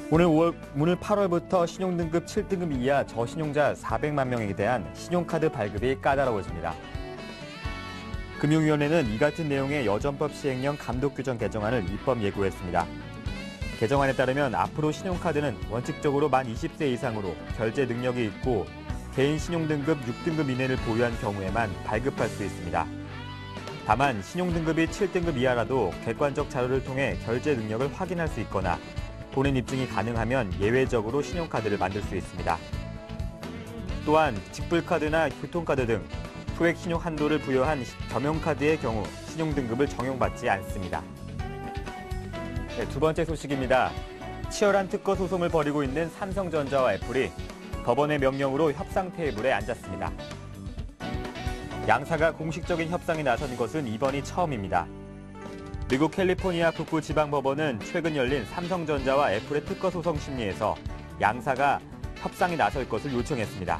오늘 8월부터 신용등급 7등급 이하 저신용자 400만 명에 대한 신용카드 발급이 까다로워집니다. 금융위원회는 이 같은 내용의 여전법 시행령 감독규정 개정안을 입법 예고했습니다. 개정안에 따르면 앞으로 신용카드는 원칙적으로 만 20세 이상으로 결제 능력이 있고 개인 신용등급 6등급 이내를 보유한 경우에만 발급할 수 있습니다. 다만 신용등급이 7등급 이하라도 객관적 자료를 통해 결제 능력을 확인할 수 있거나 본인 입증이 가능하면 예외적으로 신용카드를 만들 수 있습니다. 또한 직불카드나 교통카드 등 소액 신용 한도를 부여한 겸용카드의 경우 신용등급을 적용받지 않습니다. 네, 두 번째 소식입니다. 치열한 특허 소송을 벌이고 있는 삼성전자와 애플이 법원의 명령으로 협상 테이블에 앉았습니다. 양사가 공식적인 협상에 나선 것은 이번이 처음입니다. 미국 캘리포니아 북부지방법원은 최근 열린 삼성전자와 애플의 특허 소송 심리에서 양사가 협상에 나설 것을 요청했습니다.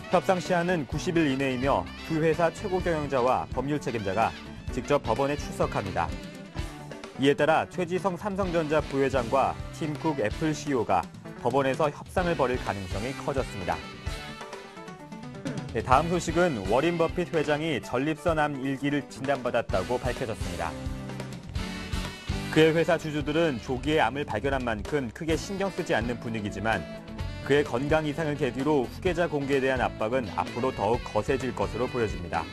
협상 시한은 90일 이내이며 두 회사 최고 경영자와 법률 책임자가 직접 법원에 출석합니다. 이에 따라 최지성 삼성전자 부회장과 팀 쿡 애플 CEO가 법원에서 협상을 벌일 가능성이 커졌습니다. 네, 다음 소식은 워린 버핏 회장이 전립선 암 1기를 진단받았다고 밝혀졌습니다. 그의 회사 주주들은 조기에 암을 발견한 만큼 크게 신경 쓰지 않는 분위기지만 그의 건강 이상을 계기로 후계자 공개에 대한 압박은 앞으로 더욱 거세질 것으로 보여집니다.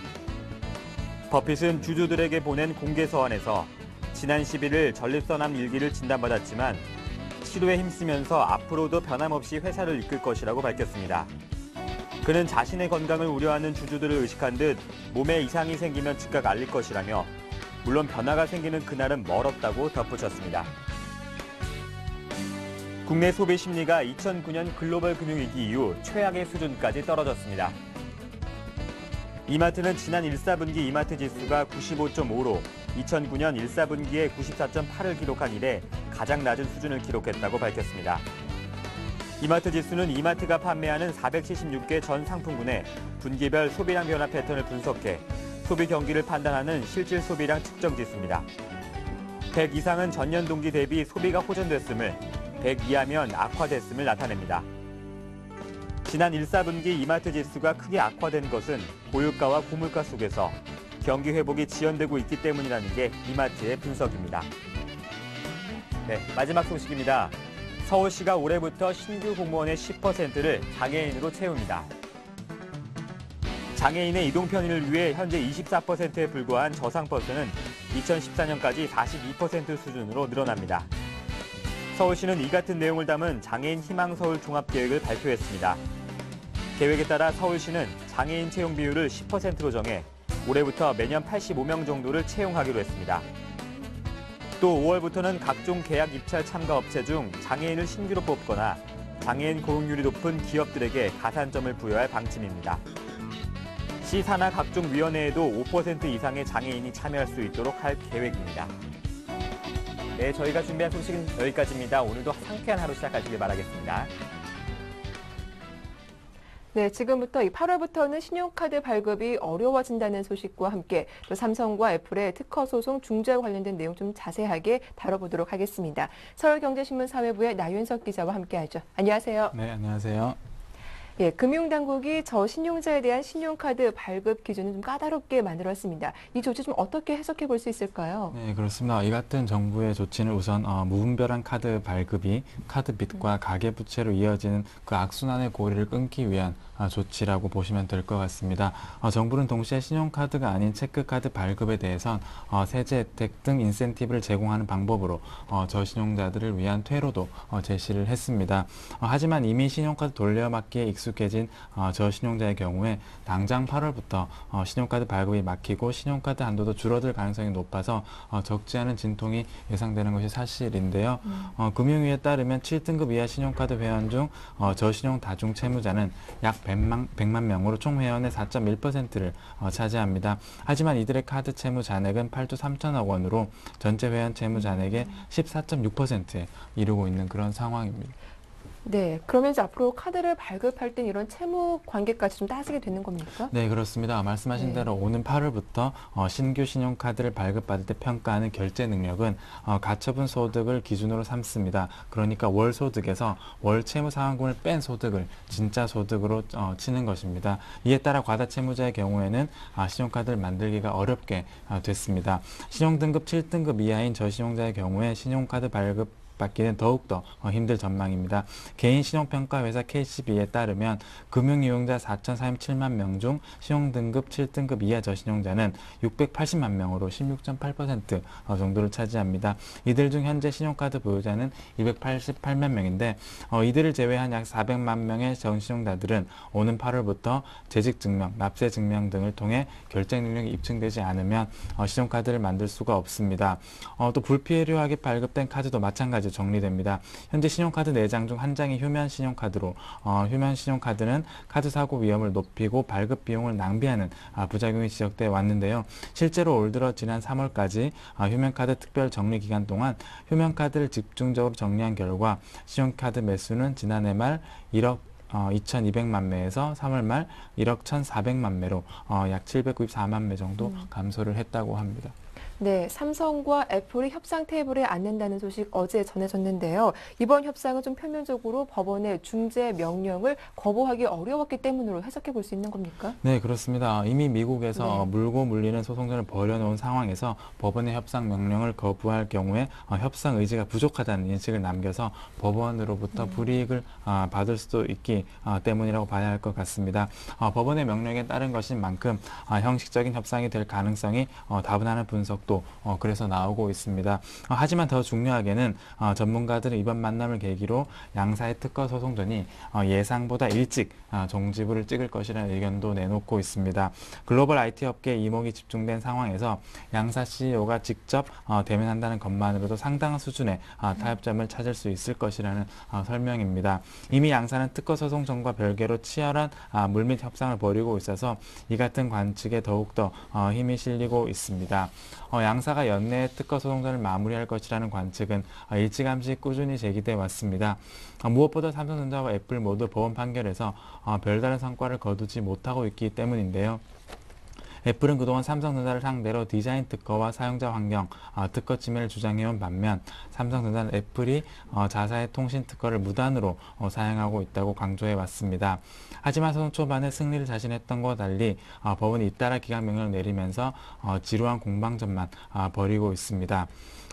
버핏은 주주들에게 보낸 공개 서한에서 지난 11일 전립선암 1기를 진단받았지만 치료에 힘쓰면서 앞으로도 변함없이 회사를 이끌 것이라고 밝혔습니다. 그는 자신의 건강을 우려하는 주주들을 의식한 듯 몸에 이상이 생기면 즉각 알릴 것이라며 물론 변화가 생기는 그날은 멀었다고 덧붙였습니다. 국내 소비 심리가 2009년 글로벌 금융위기 이후 최악의 수준까지 떨어졌습니다. 이마트는 지난 1사분기 이마트 지수가 95.5로 2009년 1사분기에 94.8을 기록한 이래 가장 낮은 수준을 기록했다고 밝혔습니다. 이마트 지수는 이마트가 판매하는 476개 전 상품군의 분기별 소비량 변화 패턴을 분석해 소비 경기를 판단하는 실질 소비량 측정 지수입니다. 100 이상은 전년 동기 대비 소비가 호전됐음을, 100 이하면 악화됐음을 나타냅니다. 지난 1사분기 이마트 지수가 크게 악화된 것은 고유가와 고물가 속에서 경기 회복이 지연되고 있기 때문이라는 게 이마트의 분석입니다. 네, 마지막 소식입니다. 서울시가 올해부터 신규 공무원의 10%를 장애인으로 채웁니다. 장애인의 이동 편의를 위해 현재 24%에 불과한 저상버스는 2014년까지 42% 수준으로 늘어납니다. 서울시는 이 같은 내용을 담은 장애인 희망서울 종합계획을 발표했습니다. 계획에 따라 서울시는 장애인 채용 비율을 10%로 정해 올해부터 매년 85명 정도를 채용하기로 했습니다. 또 5월부터는 각종 계약 입찰 참가 업체 중 장애인을 신규로 뽑거나 장애인 고용률이 높은 기업들에게 가산점을 부여할 방침입니다. 시 산하 각종 위원회에도 5% 이상의 장애인이 참여할 수 있도록 할 계획입니다. 네, 저희가 준비한 소식은 여기까지입니다. 오늘도 상쾌한 하루 시작하시길 바라겠습니다. 네, 지금부터 8월부터는 신용카드 발급이 어려워진다는 소식과 함께 또 삼성과 애플의 특허 소송 중재와 관련된 내용 좀 자세하게 다뤄보도록 하겠습니다. 서울경제신문 사회부의 나윤석 기자와 함께하죠. 안녕하세요. 네, 안녕하세요. 예, 금융당국이 저신용자에 대한 신용카드 발급 기준을 좀 까다롭게 만들었습니다. 이 조치 좀 어떻게 해석해 볼 수 있을까요? 네, 그렇습니다. 이 같은 정부의 조치는 우선 무분별한 카드 발급이 카드 빚과 가계부채로 이어지는 그 악순환의 고리를 끊기 위한 조치라고 보시면 될 것 같습니다. 정부는 동시에 신용카드가 아닌 체크카드 발급에 대해선 세제 혜택 등 인센티브를 제공하는 방법으로 저신용자들을 위한 퇴로도 제시를 했습니다. 하지만 이미 신용카드 돌려막기에 익숙해진 저신용자의 경우에 당장 8월부터 신용카드 발급이 막히고 신용카드 한도도 줄어들 가능성이 높아서 적지 않은 진통이 예상되는 것이 사실인데요. 금융위에 따르면 7등급 이하 신용카드 회원 중 저신용 다중 채무자는 약 100만 명으로 총 회원의 4.1%를 차지합니다. 하지만 이들의 카드 채무 잔액은 8조 3천억 원으로 전체 회원 채무 잔액의 14.6%에 이르고 있는 그런 상황입니다. 네, 그러면 이제 앞으로 카드를 발급할 땐 이런 채무 관계까지 좀 따지게 되는 겁니까? 네, 그렇습니다. 말씀하신 네. 대로 오는 8월부터 신규 신용카드를 발급받을 때 평가하는 결제 능력은 가처분 소득을 기준으로 삼습니다. 그러니까 월 소득에서 월 채무 상환금을 뺀 소득을 진짜 소득으로 치는 것입니다. 이에 따라 과다 채무자의 경우에는 신용카드를 만들기가 어렵게 됐습니다. 신용등급 7등급 이하인 저신용자의 경우에 신용카드 받기는 더욱더 힘들 전망입니다. 개인 신용평가회사 KCB에 따르면 금융이용자 4,047만 명 중 신용등급 7등급 이하 저신용자는 680만 명으로 16.8% 정도를 차지합니다. 이들 중 현재 신용카드 보유자는 288만 명인데 이들을 제외한 약 400만 명의 저신용자들은 오는 8월부터 재직증명, 납세증명 등을 통해 결제 능력이 입증되지 않으면 신용카드를 만들 수가 없습니다. 또 불필요하게 발급된 카드도 마찬가지로 정리됩니다. 현재 신용카드 4장 중 1장이 휴면 신용카드로 휴면 신용카드는 카드 사고 위험을 높이고 발급 비용을 낭비하는 부작용이 지적돼 왔는데요. 실제로 올 들어 지난 3월까지 휴면카드 특별 정리 기간 동안 휴면카드를 집중적으로 정리한 결과 신용카드 매수는 지난해 말 1억 2,200만 매에서 3월 말 1억 1,400만 매로 약 794만 매 정도 감소를 했다고 합니다. 네, 삼성과 애플이 협상 테이블에 앉는다는 소식 어제 전해졌는데요. 이번 협상은 좀 표면적으로 법원의 중재 명령을 거부하기 어려웠기 때문으로 해석해 볼 수 있는 겁니까? 네, 그렇습니다. 이미 미국에서 네. 물고 물리는 소송전을 벌여놓은 상황에서 법원의 협상 명령을 거부할 경우에 협상 의지가 부족하다는 인식을 남겨서 법원으로부터 불이익을 받을 수도 있기 때문이라고 봐야 할 것 같습니다. 법원의 명령에 따른 것인 만큼 형식적인 협상이 될 가능성이 다분하는 분석도 그래서 나오고 있습니다. 하지만 더 중요하게는 전문가들은 이번 만남을 계기로 양사의 특허 소송전이 예상보다 일찍 종지부를 찍을 것이라는 의견도 내놓고 있습니다. 글로벌 IT 업계에 이목이 집중된 상황에서 양사 CEO가 직접 대면한다는 것만으로도 상당한 수준의 타협점을 찾을 수 있을 것이라는 설명입니다. 이미 양사는 특허 소송전과 별개로 치열한 물밑 협상을 벌이고 있어서 이 같은 관측에 더욱더 힘이 실리고 있습니다. 양사가 연내에 특허 소송전을 마무리할 것이라는 관측은 일찌감치 꾸준히 제기돼 왔습니다. 무엇보다 삼성전자와 애플 모두 법원 판결에서 별다른 성과를 거두지 못하고 있기 때문인데요. 애플은 그동안 삼성전자를 상대로 디자인 특허와 사용자 환경 특허 침해를 주장해온 반면 삼성전자는 애플이 자사의 통신 특허를 무단으로 사용하고 있다고 강조해왔습니다. 하지만 소송 초반에 승리를 자신했던 것과 달리 법원이 잇따라 기각 명령을 내리면서 지루한 공방전만 벌이고 있습니다.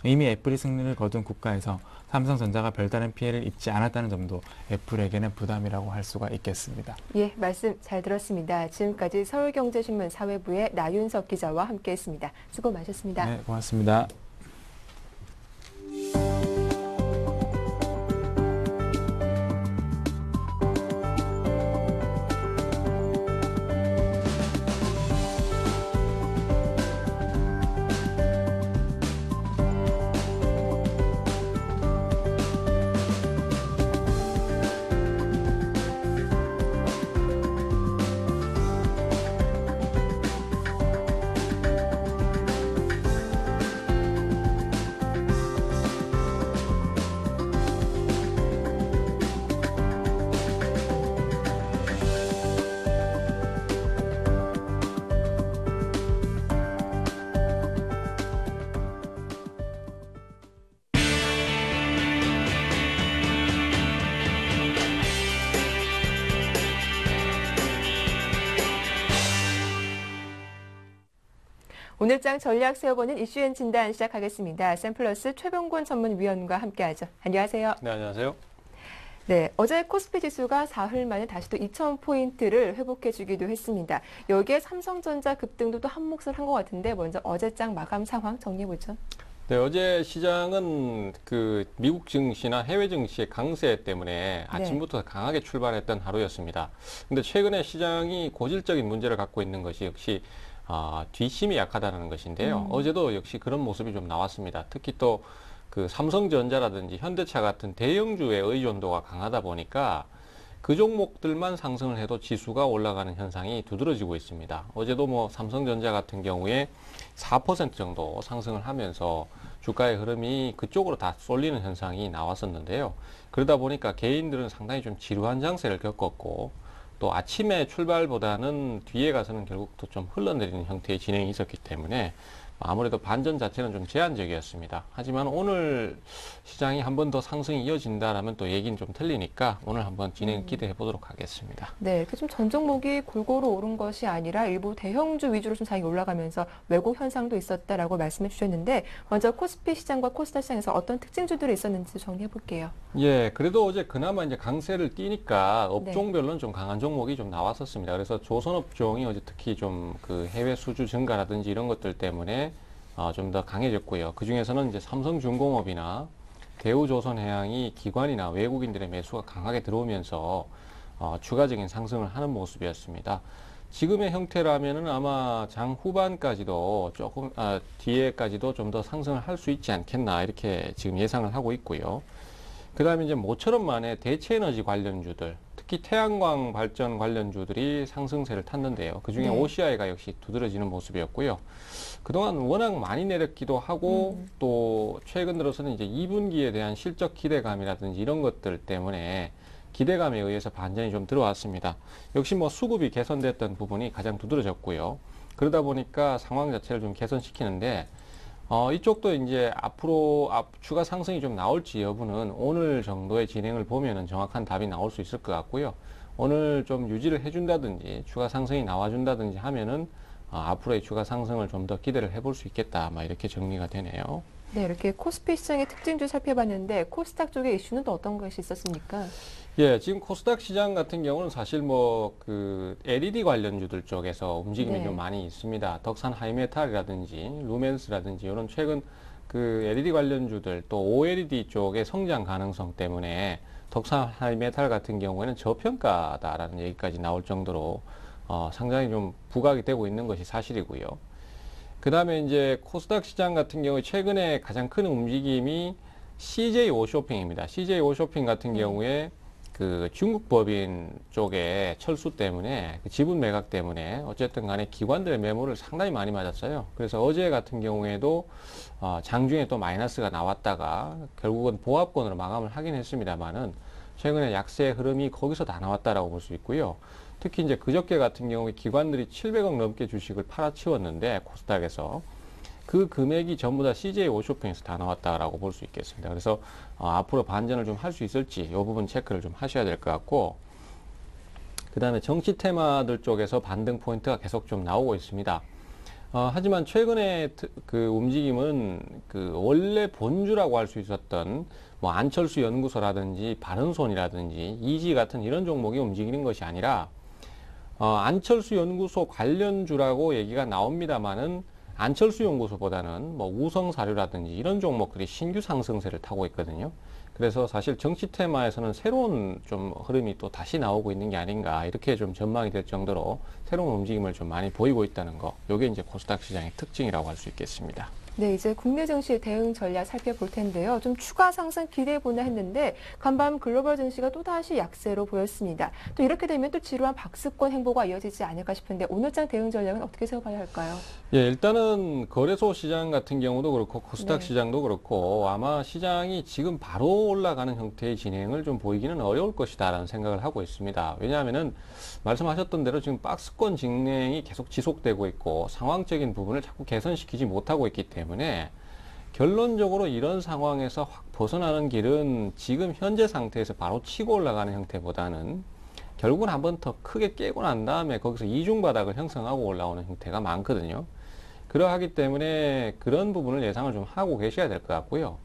이미 애플이 승리를 거둔 국가에서 삼성전자가 별다른 피해를 입지 않았다는 점도 애플에게는 부담이라고 할 수가 있겠습니다. 예, 말씀 잘 들었습니다. 지금까지 서울경제신문 사회부의 나윤석 기자와 함께했습니다. 수고 많으셨습니다. 네, 고맙습니다. 오늘장 전략 세워보는 이슈앤 진단 시작하겠습니다. 샘플러스 최병곤 전문위원과 함께하죠. 안녕하세요. 네, 안녕하세요. 네, 어제 코스피 지수가 사흘 만에 다시 또 2,000포인트를 회복해주기도 했습니다. 여기에 삼성전자 급등도 또 한 몫을 한 것 같은데 먼저 어제장 마감 상황 정리해보죠. 네, 어제 시장은 그 미국 증시나 해외 증시의 강세 때문에 아침부터 강하게 출발했던 하루였습니다. 근데 최근에 시장이 고질적인 문제를 갖고 있는 것이 역시 뒷심이 약하다는 것인데요. 어제도 역시 그런 모습이 좀 나왔습니다. 특히 또 그 삼성전자라든지 현대차 같은 대형주의 의존도가 강하다 보니까 그 종목들만 상승을 해도 지수가 올라가는 현상이 두드러지고 있습니다. 어제도 뭐 삼성전자 같은 경우에 4% 정도 상승을 하면서 주가의 흐름이 그쪽으로 다 쏠리는 현상이 나왔었는데요. 그러다 보니까 개인들은 상당히 좀 지루한 장세를 겪었고 또 아침에 출발보다는 뒤에 가서는 결국 또 좀 흘러내리는 형태의 진행이 있었기 때문에 아무래도 반전 자체는 좀 제한적이었습니다. 하지만 오늘 시장이 한 번 더 상승이 이어진다라면 또 얘기는 좀 틀리니까 오늘 한번 진행 기대해 보도록 하겠습니다. 네, 이렇게 좀 전 종목이 골고루 오른 것이 아니라 일부 대형주 위주로 좀 장이 올라가면서 왜곡 현상도 있었다라고 말씀해 주셨는데 먼저 코스피 시장과 코스닥 시장에서 어떤 특징주들이 있었는지 정리해 볼게요. 예, 그래도 어제 그나마 이제 강세를 띠니까 업종별로는 좀 강한 종목이 좀 나왔었습니다. 그래서 조선업종이 어제 특히 좀 그 해외 수주 증가라든지 이런 것들 때문에 좀 더 강해졌고요. 그 중에서는 이제 삼성중공업이나 대우조선해양이 기관이나 외국인들의 매수가 강하게 들어오면서 추가적인 상승을 하는 모습이었습니다. 지금의 형태라면은 아마 장 후반까지도 조금 뒤에까지도 좀 더 상승을 할 수 있지 않겠나 이렇게 지금 예상을 하고 있고요. 그 다음에 이제 모처럼 만에 대체에너지 관련주들, 특히 태양광 발전 관련주들이 상승세를 탔는데요. 그 중에 네. OCI가 역시 두드러지는 모습이었고요. 그동안 워낙 많이 내렸기도 하고 또 최근 들어서는 이제 2분기에 대한 실적 기대감이라든지 이런 것들 때문에 기대감에 의해서 반전이 좀 들어왔습니다. 역시 뭐 수급이 개선됐던 부분이 가장 두드러졌고요. 그러다 보니까 상황 자체를 좀 개선시키는데 이쪽도 이제 앞으로 추가 상승이 좀 나올지 여부는 오늘 정도의 진행을 보면은 정확한 답이 나올 수 있을 것 같고요. 오늘 좀 유지를 해준다든지 추가 상승이 나와준다든지 하면은 앞으로의 추가 상승을 좀 더 기대를 해볼 수 있겠다. 막 이렇게 정리가 되네요. 네, 이렇게 코스피 시장의 특징주 살펴봤는데 코스닥 쪽의 이슈는 또 어떤 것이 있었습니까? 예, 지금 코스닥 시장 같은 경우는 사실 뭐 그 LED 관련주들 쪽에서 움직임이 네. 좀 많이 있습니다. 덕산 하이메탈이라든지 루멘스라든지 이런 최근 그 LED 관련주들 또 OLED 쪽의 성장 가능성 때문에 덕산 하이메탈 같은 경우에는 저평가다라는 얘기까지 나올 정도로 상당히 좀 부각이 되고 있는 것이 사실이고요. 그 다음에 이제 코스닥 시장 같은 경우에 최근에 가장 큰 움직임이 CJ 오쇼핑입니다. CJ 오쇼핑 같은 경우에 그 중국 법인 쪽에 철수 때문에 그 지분 매각 때문에 어쨌든 간에 기관들의 매물을 상당히 많이 맞았어요. 그래서 어제 같은 경우에도 장중에 또 마이너스가 나왔다가 결국은 보합권으로 마감을 하긴 했습니다만은 최근에 약세 흐름이 거기서 다 나왔다라고 볼 수 있고요. 특히 이제 그저께 같은 경우에 기관들이 700억 넘게 주식을 팔아치웠는데 코스닥에서 그 금액이 전부 다 CJ 오쇼핑에서 다 나왔다라고 볼 수 있겠습니다. 그래서 앞으로 반전을 좀 할 수 있을지 이 부분 체크를 좀 하셔야 될 것 같고, 그 다음에 정치 테마들 쪽에서 반등 포인트가 계속 좀 나오고 있습니다. 하지만 최근에 그 움직임은 그 원래 본주라고 할 수 있었던 뭐 안철수 연구소라든지 바른손이라든지 이지 같은 이런 종목이 움직이는 것이 아니라 안철수 연구소 관련주라고 얘기가 나옵니다만은 안철수 연구소보다는 뭐 우성사료라든지 이런 종목들이 신규 상승세를 타고 있거든요. 그래서 사실 정치 테마에서는 새로운 좀 흐름이 또 다시 나오고 있는 게 아닌가 이렇게 좀 전망이 될 정도로 새로운 움직임을 좀 많이 보이고 있다는 거. 이게 이제 코스닥 시장의 특징이라고 할 수 있겠습니다. 네, 이제 국내 증시 대응 전략 살펴볼 텐데요. 좀 추가 상승 기대해보나 했는데 간밤 글로벌 증시가 또다시 약세로 보였습니다. 또 이렇게 되면 또 지루한 박스권 행보가 이어지지 않을까 싶은데 오늘장 대응 전략은 어떻게 세워봐야 할까요? 예, 일단은 거래소 시장 같은 경우도 그렇고 코스닥 네. 시장도 그렇고 아마 시장이 지금 바로 올라가는 형태의 진행을 좀 보이기는 어려울 것이다라는 생각을 하고 있습니다. 왜냐하면은 말씀하셨던 대로 지금 박스권 진행이 계속 지속되고 있고 상황적인 부분을 자꾸 개선시키지 못하고 있기 때문에 결론적으로 이런 상황에서 확 벗어나는 길은 지금 현재 상태에서 바로 치고 올라가는 형태보다는 결국은 한번 더 크게 깨고 난 다음에 거기서 이중바닥을 형성하고 올라오는 형태가 많거든요. 그러하기 때문에 그런 부분을 예상을 좀 하고 계셔야 될 것 같고요.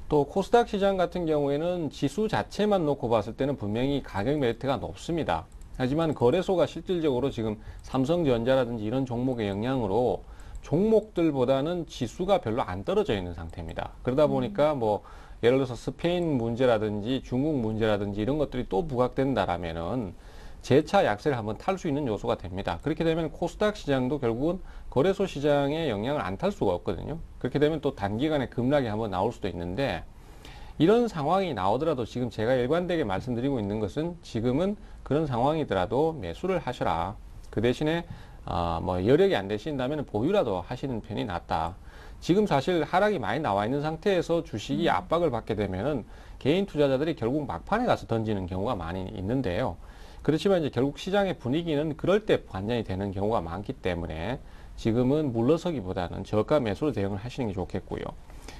또 코스닥 시장 같은 경우에는 지수 자체만 놓고 봤을 때는 분명히 가격 메리트가 높습니다. 하지만 거래소가 실질적으로 지금 삼성전자라든지 이런 종목의 영향으로 종목들보다는 지수가 별로 안 떨어져 있는 상태입니다. 그러다 보니까 뭐 예를 들어서 스페인 문제라든지 중국 문제라든지 이런 것들이 또 부각된다라면은 재차 약세를 한번 탈 수 있는 요소가 됩니다. 그렇게 되면 코스닥 시장도 결국은 거래소 시장에 영향을 안 탈 수가 없거든요. 그렇게 되면 또 단기간에 급락이 한번 나올 수도 있는데 이런 상황이 나오더라도 지금 제가 일관되게 말씀드리고 있는 것은 지금은 그런 상황이더라도 매수를 하셔라. 그 대신에 뭐 여력이 안 되신다면 보유라도 하시는 편이 낫다. 지금 사실 하락이 많이 나와 있는 상태에서 주식이 압박을 받게 되면은 개인 투자자들이 결국 막판에 가서 던지는 경우가 많이 있는데요. 그렇지만 이제 결국 시장의 분위기는 그럴 때 반전이 되는 경우가 많기 때문에 지금은 물러서기보다는 저가 매수로 대응을 하시는 게 좋겠고요.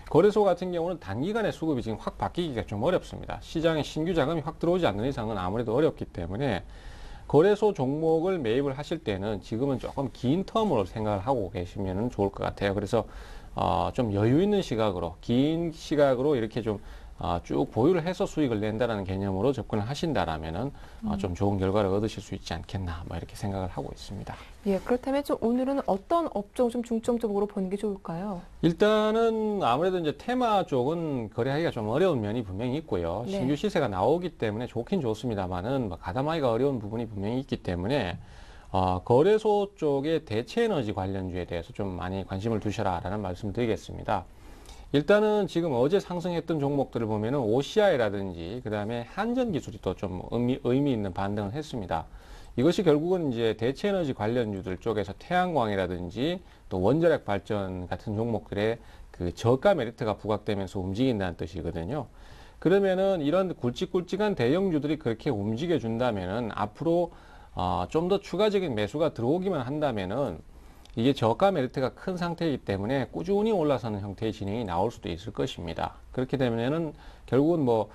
거래소 같은 경우는 단기간에 수급이 지금 확 바뀌기가 좀 어렵습니다. 시장에 신규 자금이 확 들어오지 않는 이상은 아무래도 어렵기 때문에 거래소 종목을 매입을 하실 때는 지금은 조금 긴 텀으로 생각을 하고 계시면 좋을 것 같아요. 그래서 좀 여유 있는 시각으로, 긴 시각으로 이렇게 좀 쭉 보유를 해서 수익을 낸다는 개념으로 접근을 하신다라면은 좀 좋은 결과를 얻으실 수 있지 않겠나, 뭐 이렇게 생각을 하고 있습니다. 예, 그렇다면 좀 오늘은 어떤 업종 좀 중점적으로 보는 게 좋을까요? 일단은 아무래도 이제 테마 쪽은 거래하기가 좀 어려운 면이 분명히 있고요. 네. 신규 시세가 나오기 때문에 좋긴 좋습니다만은 뭐 가담하기가 어려운 부분이 분명히 있기 때문에 거래소 쪽의 대체에너지 관련주에 대해서 좀 많이 관심을 두셔라라는 말씀을 드리겠습니다. 일단은 지금 어제 상승했던 종목들을 보면은 OCI라든지 그다음에 한전기술이 또 좀 의미 있는 반등을 했습니다. 이것이 결국은 이제 대체에너지 관련주들 쪽에서 태양광이라든지 또 원자력 발전 같은 종목들의 그 저가 메리트가 부각되면서 움직인다는 뜻이거든요. 그러면은 이런 굵직굵직한 대형주들이 그렇게 움직여 준다면은 앞으로 좀 더 추가적인 매수가 들어오기만 한다면은 이게 저가 메리트가 큰 상태이기 때문에 꾸준히 올라서는 형태의 진행이 나올 수도 있을 것입니다. 그렇게 되면은 결국은 뭐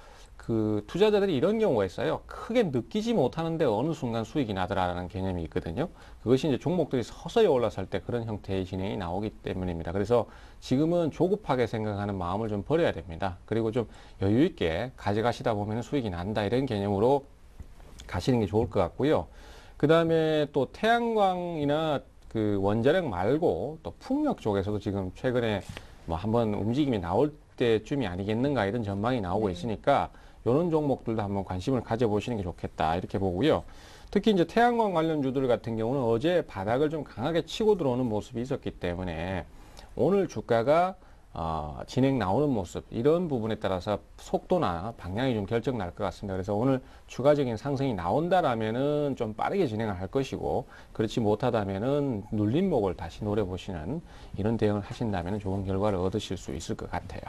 그 투자자들이 이런 경우가 있어요. 크게 느끼지 못하는데 어느 순간 수익이 나더라라는 개념이 있거든요. 그것이 이제 종목들이 서서히 올라설 때 그런 형태의 진행이 나오기 때문입니다. 그래서 지금은 조급하게 생각하는 마음을 좀 버려야 됩니다. 그리고 좀 여유 있게 가져가시다 보면 수익이 난다 이런 개념으로 가시는 게 좋을 것 같고요. 그 다음에 또 태양광이나 그 원자력 말고 또 풍력 쪽에서도 지금 최근에 뭐 한번 움직임이 나올 때쯤이 아니겠는가 이런 전망이 나오고 있으니까 이런 종목들도 한번 관심을 가져보시는 게 좋겠다 이렇게 보고요. 특히 이제 태양광 관련주들 같은 경우는 어제 바닥을 좀 강하게 치고 들어오는 모습이 있었기 때문에 오늘 주가가 진행 나오는 모습 이런 부분에 따라서 속도나 방향이 좀 결정 날 것 같습니다. 그래서 오늘 추가적인 상승이 나온다라면은 좀 빠르게 진행을 할 것이고 그렇지 못하다면은 눌림목을 다시 노려보시는 이런 대응을 하신다면 좋은 결과를 얻으실 수 있을 것 같아요.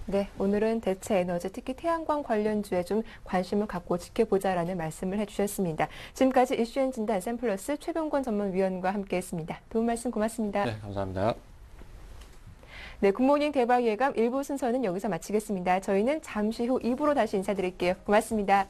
네, 오늘은 대체 에너지, 특히 태양광 관련주에 좀 관심을 갖고 지켜보자라는 말씀을 해주셨습니다. 지금까지 이슈앤 진단 샘플러스 최병권 전문위원과 함께했습니다. 도움 말씀 고맙습니다. 네, 감사합니다. 네, 굿모닝 대박 예감 1부 순서는 여기서 마치겠습니다. 저희는 잠시 후 2부로 다시 인사드릴게요. 고맙습니다.